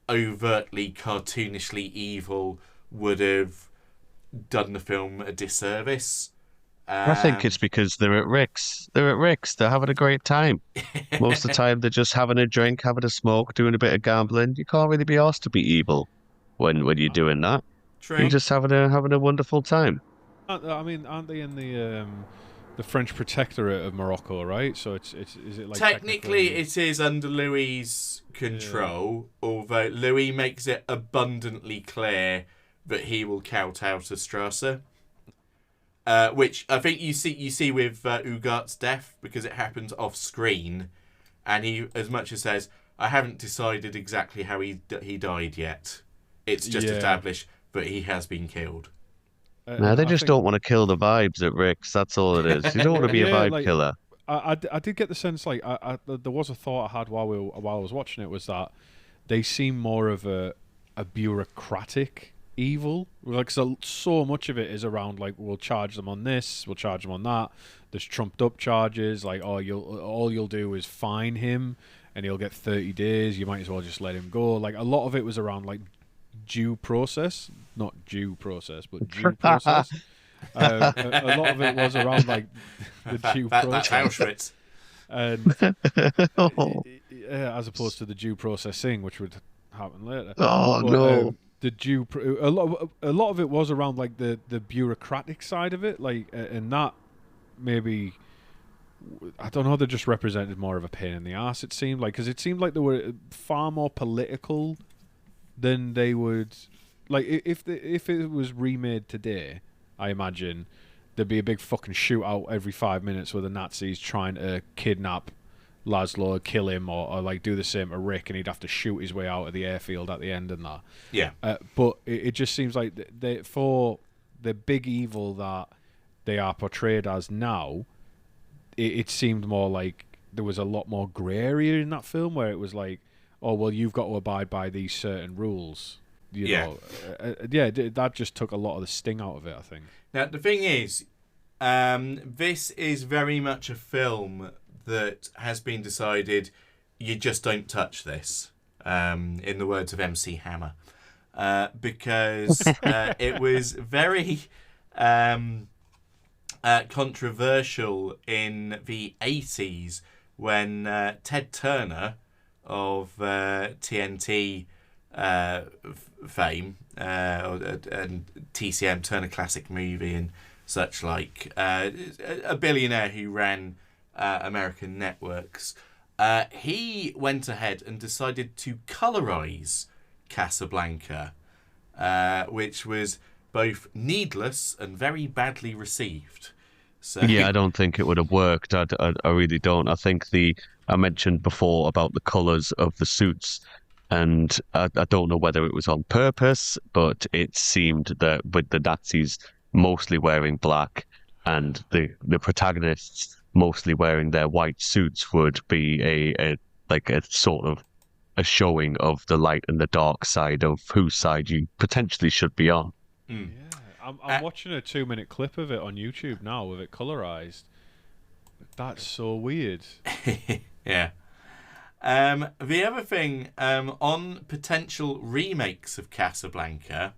overtly cartoonishly evil would have done the film a disservice. I think it's because they're at Rick's. They're at Rick's. They're having a great time. Most of the time, they're just having a drink, having a smoke, doing a bit of gambling. You can't really be asked to be evil when you're doing that. True. You're just having a wonderful time. I mean, aren't they in the French protectorate of Morocco, right? So is it like technically it is under Louis's control, although Louis makes it abundantly clear that he will kowtow to Strasser. Which I think you see with Ugart's death, because it happens off screen, and he as much as says, "I haven't decided exactly how he died yet. It's just established that he has been killed." No, they just don't want to kill the vibes at Rick's. That's all it is. You don't want to be a vibe killer. I did get the sense, like, there was a thought I had while I was watching it, was that they seem more of a bureaucratic evil. Like, so much of it is around, like, we'll charge them on this, we'll charge them on that. There's trumped up charges, like, all you'll do is fine him and he'll get 30 days. You might as well just let him go. Like, a lot of it was around, like, due process, not due process, but due process. A lot of it was around, like, the due process. That's Auschwitz. And as opposed to the due process thing, which would happen later. Oh, no. A lot of it was around, like, the bureaucratic side of it, like, and that maybe, I don't know, they just represented more of a pain in the ass, it seemed like, because it seemed like they were far more political than they would, like, if it was remade today, I imagine there'd be a big fucking shootout every 5 minutes with the Nazis trying to kidnap Laszlo, kill him, or like do the same to Rick, and he'd have to shoot his way out of the airfield at the end and that. Yeah. But it just seems like for the big evil that they are portrayed as now, it seemed more like there was a lot more grey area in that film, where it was like, oh, well, you've got to abide by these certain rules. You know, that just took a lot of the sting out of it, I think. Now, the thing is, this is very much a film that has been decided, you just don't touch this, in the words of MC Hammer. Because it was very controversial in the 80s when Ted Turner of TNT fame and TCM, Turner Classic Movie and such like, a billionaire who ran American networks, he went ahead and decided to colorize Casablanca, which was both needless and very badly received. So yeah, I don't think it would have worked. I really don't. I think I mentioned before about the colours of the suits, and I don't know whether it was on purpose, but it seemed that with the Nazis mostly wearing black and the protagonists mostly wearing their white suits would be a sort of a showing of the light and the dark side of whose side you potentially should be on. Mm. Yeah, I'm watching a 2-minute clip of it on YouTube now with it colorized. That's so weird. Yeah. The other thing, on potential remakes of Casablanca,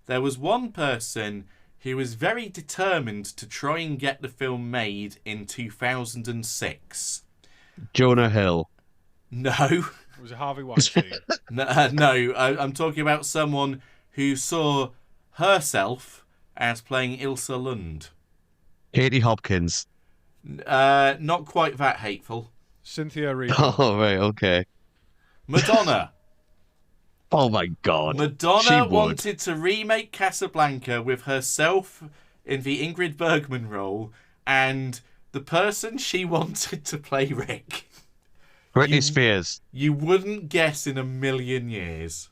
there was one person who was very determined to try and get the film made in 2006. Jonah Hill. No. Was it Harvey Weinstein? No, I'm talking about someone who saw herself as playing Ilsa Lund. Katie Hopkins. Not quite that hateful. Cynthia Erivo. Oh, right, okay. Madonna. Oh my God. Madonna wanted to remake Casablanca with herself in the Ingrid Bergman role and the person she wanted to play Rick. Britney Spears. You wouldn't guess in a million years.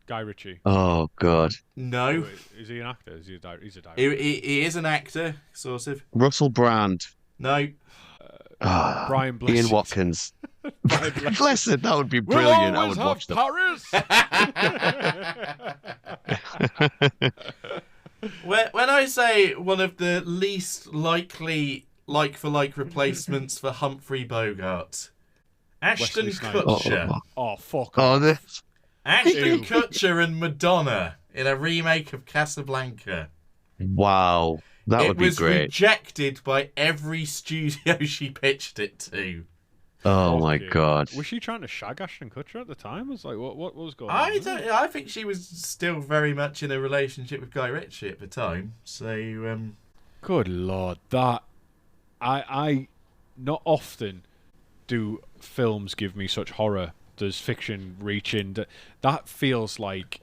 Guy Ritchie. Oh God. No. Wait, is he an actor? He's a director. He is an actor, sort of. Russell Brand. No. Brian Blessed. Ian Watkins. Blessed, that would be We'll brilliant. I always would watch them. Paris. When I say one of the least likely like-for-like replacements for Humphrey Bogart. Ashton Wesley Snipes. Kutcher. Oh, fuck Oh, off. this. Ashton Kutcher and Madonna in a remake of Casablanca. Wow, that would be It was great. rejected by every studio she pitched it to. Oh my Fucking- god. Was she trying to shag Ashton Kutcher at the time? It's like, what was going on? I think she was still very much in a relationship with Guy Ritchie at the time. So, Good lord, that I not often do films give me such horror. Does fiction reach in? That feels like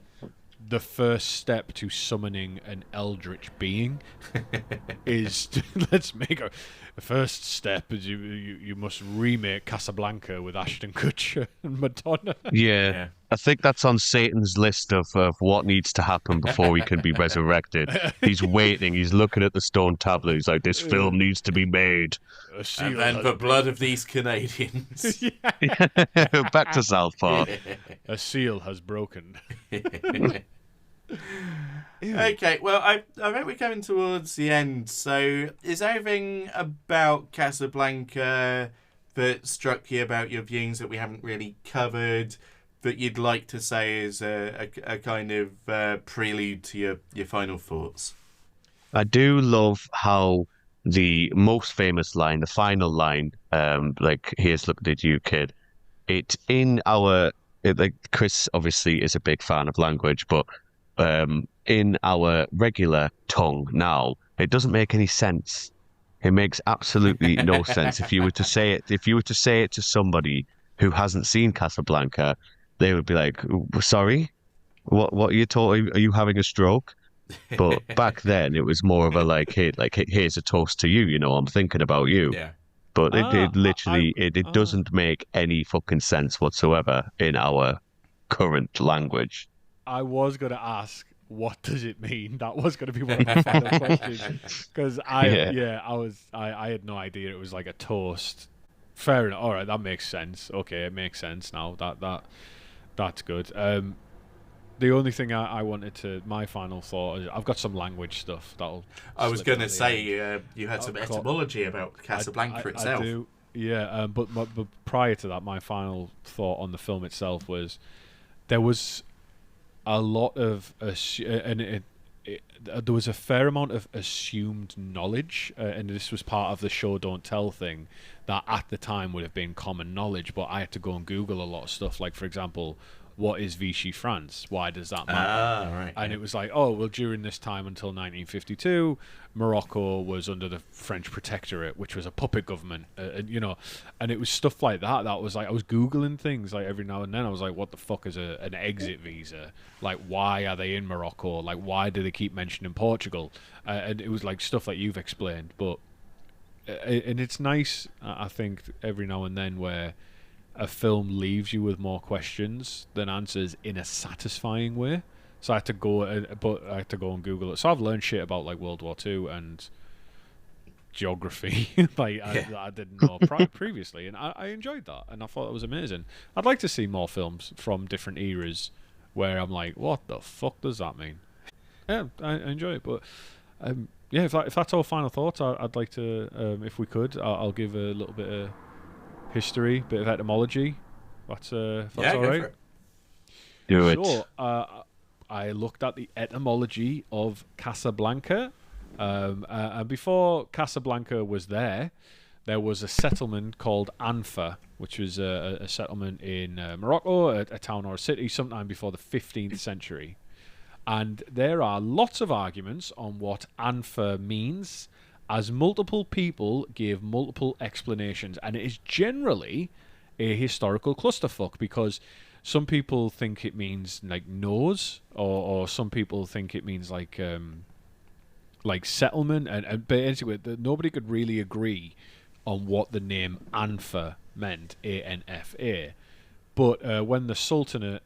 the first step to summoning an eldritch being. Is let's make the first step is you must remake Casablanca with Ashton Kutcher and Madonna. Yeah. I think that's on Satan's list of what needs to happen before he can be resurrected. He's waiting. He's looking at the stone tablet. He's like, this film needs to be made. A seal and then has the blood of these Canadians. Back to South Park. A seal has broken. Okay, well, I think we're coming towards the end. So, is there anything about Casablanca that struck you about your viewings that we haven't really covered that you'd like to say is a kind of prelude to your final thoughts? I do love how the most famous line, the final line, like, here's looking at you, kid. Like, Chris obviously is a big fan of language, but in our regular tongue now, it doesn't make any sense. It makes absolutely no sense. If you were to say it to somebody who hasn't seen Casablanca, they would be like, "Sorry, what are you talking? Are you having a stroke?" But back then, it was more of a like, "Hey, here's a toast to you. You know, I'm thinking about you." Yeah. But it doesn't make any fucking sense whatsoever in our current language. I was going to ask, what does it mean? That was going to be one of my final questions. Because I had no idea it was like a toast. Fair enough. All right, that makes sense. Okay, it makes sense now. That's good. The only thing I wanted to, my final thought is, I've got some language stuff that'll. I was slip going out to the say end. you had some Of course. etymology about Casablanca itself. I do. Yeah, but prior to that, my final thought on the film itself was there was a lot of there was a fair amount of assumed knowledge, and this was part of the show don't tell thing that at the time would have been common knowledge, but I had to go and Google a lot of stuff, like, for example, what is Vichy France? Why does that matter? Right. And it was like, oh, well, during this time until 1952, Morocco was under the French protectorate, which was a puppet government, and it was stuff like that. That was like, I was Googling things like every now and then. I was like, what the fuck is an exit visa? Like, why are they in Morocco? Like, why do they keep mentioning Portugal? And it was like stuff like you've explained. But and it's nice, I think, every now and then where a film leaves you with more questions than answers in a satisfying way. So I had to go and Google it. So I've learned shit about like World War II and geography, like I didn't know previously, and I enjoyed that, and I thought it was amazing. I'd like to see more films from different eras where I'm like, what the fuck does that mean? Yeah, I enjoy it, but if that's all final thoughts, I'd like to, if we could, I'll give a little bit of history, bit of etymology. That's all right. Do it. So, I looked at the etymology of Casablanca, and before Casablanca was there was a settlement called Anfa, which was a settlement in Morocco, a town or a city, sometime before the 15th century. And there are lots of arguments on what Anfa means, as multiple people gave multiple explanations, and it is generally a historical clusterfuck, because some people think it means like nose, or some people think it means like settlement, and basically nobody could really agree on what the name Anfa meant, A-N-F-A. But when the Sultanate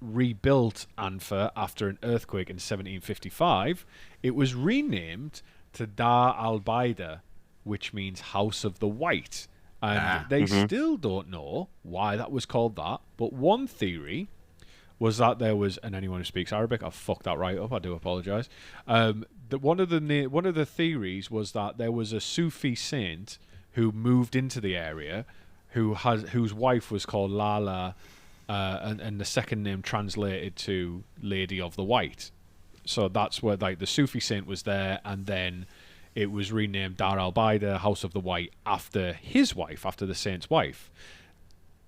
rebuilt Anfa after an earthquake in 1755, it was renamed to Dar al-Baida, which means House of the White. And they still don't know why that was called that, but one theory was that there was, and anyone who speaks Arabic, I've fucked that right up. I do apologise. One of the theories was that there was a Sufi saint who moved into the area, whose wife was called Lala, and the second name translated to Lady of the White. So that's where like the Sufi saint was there, and then it was renamed Dar al-Baida, House of the White, after his wife, after the saint's wife.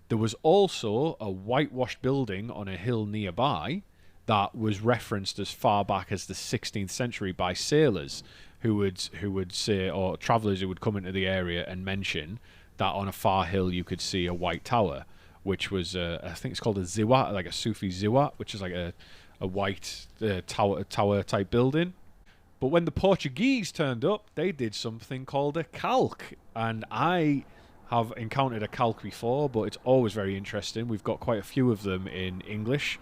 There was also a whitewashed building on a hill nearby that was referenced as far back as the 16th century by sailors who would say, or travellers who would come into the area and mention that on a far hill you could see a white tower, which was I think it's called a ziwat, like a Sufi ziwat, which is like a white tower type building. But when the Portuguese turned up, they did something called a calque, and I have encountered a calque before, but it's always very interesting. We've got quite a few of them in English.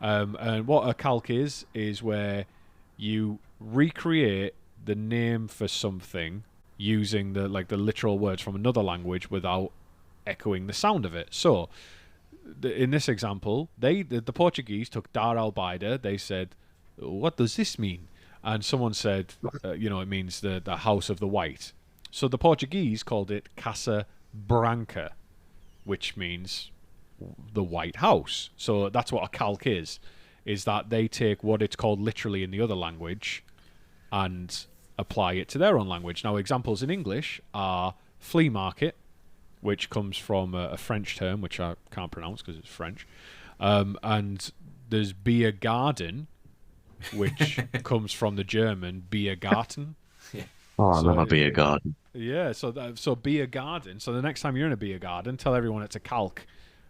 And what a calque is where you recreate the name for something using the literal words from another language without echoing the sound of it. So, in this example, the Portuguese took Dar al-Baida. They said, "What does this mean?" And someone said, it means the House of the White. So the Portuguese called it Casablanca, which means the White House. So that's what a calque is that they take what it's called literally in the other language and apply it to their own language. Now, examples in English are flea market, which comes from a French term, which I can't pronounce because it's French. And there's beer garden, which comes from the German Biergarten. Yeah. Oh, I love a beer garden. Yeah, so beer garden. So the next time you're in a beer garden, tell everyone it's a calque,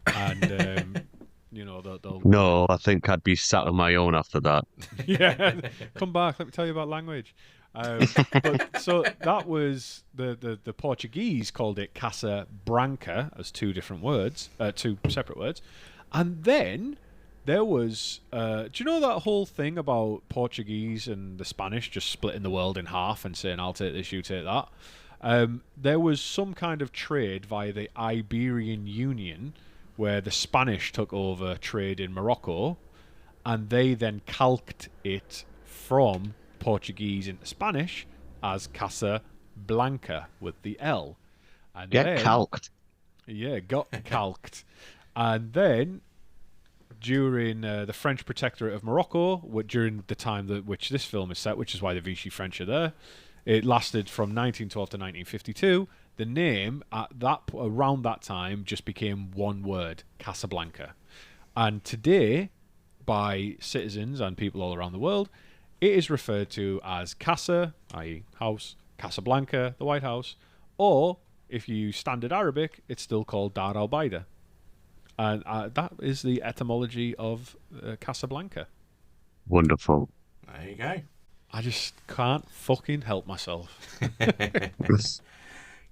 and they'll. No, I think I'd be sat on my own after that. Yeah, come back. Let me tell you about language. But so that was the Portuguese called it Casablanca as two separate words, and then there was, do you know that whole thing about Portuguese and the Spanish just splitting the world in half and saying, I'll take this, you take that? There was some kind of trade via the Iberian Union where the Spanish took over trade in Morocco, and they then calqued it from Portuguese into Spanish as Casablanca with the L. And calqued. Yeah, got calqued. And then during the French Protectorate of Morocco, during the time which this film is set, which is why the Vichy French are there, it lasted from 1912 to 1952. The name around that time just became one word, Casablanca. And today, by citizens and people all around the world, it is referred to as Casa, i.e. house, Casablanca, the White House, or if you use standard Arabic, it's still called Dar al-Baida. And that is the etymology of Casablanca. Wonderful. There you go. I just can't fucking help myself.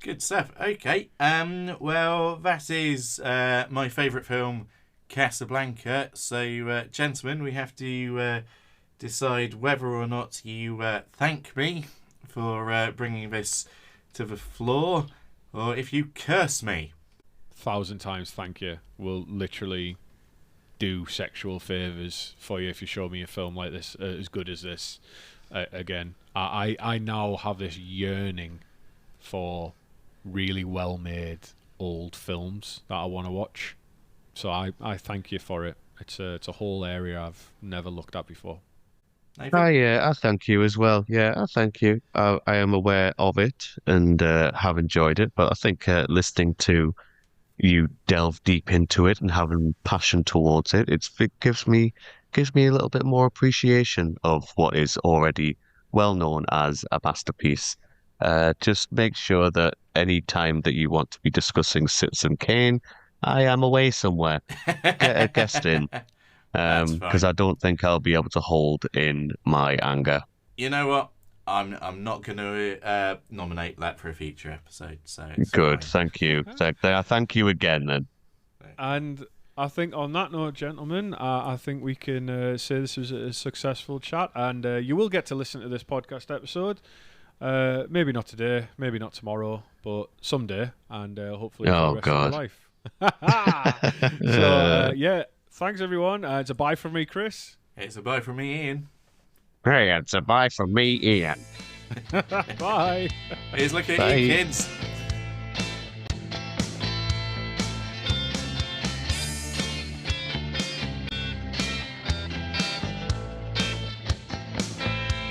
Good stuff. Okay. Well, that is my favourite film, Casablanca. So, gentlemen, we have to decide whether or not you thank me for bringing this to the floor, or if you curse me. 1,000 times thank you. We'll literally do sexual favours for you if you show me a film like this, as good as this. Again, I now have this yearning for really well-made old films that I want to watch. So I thank you for it. It's a whole area I've never looked at before. I thank you as well. Yeah, I thank you. I am aware of it and have enjoyed it, but I think listening to you delve deep into it and having passion towards it, it gives me a little bit more appreciation of what is already well known as a masterpiece. Just make sure that any time that you want to be discussing Citizen Kane, I am away somewhere. Get a guest in, because I don't think I'll be able to hold in my anger. You know what? I'm not going to nominate that for a future episode. So good, thank you. Thank you again, then. And I think on that note, gentlemen, I think we can say this was a successful chat, and you will get to listen to this podcast episode. Maybe not today, maybe not tomorrow, but someday, and hopefully for the rest of your life. So, Thanks, everyone. It's a bye from me, Chris. It's a bye from me, Ian. Hey, it's a bye from me, Ian. Bye. Here's looking at Bye. you, kids.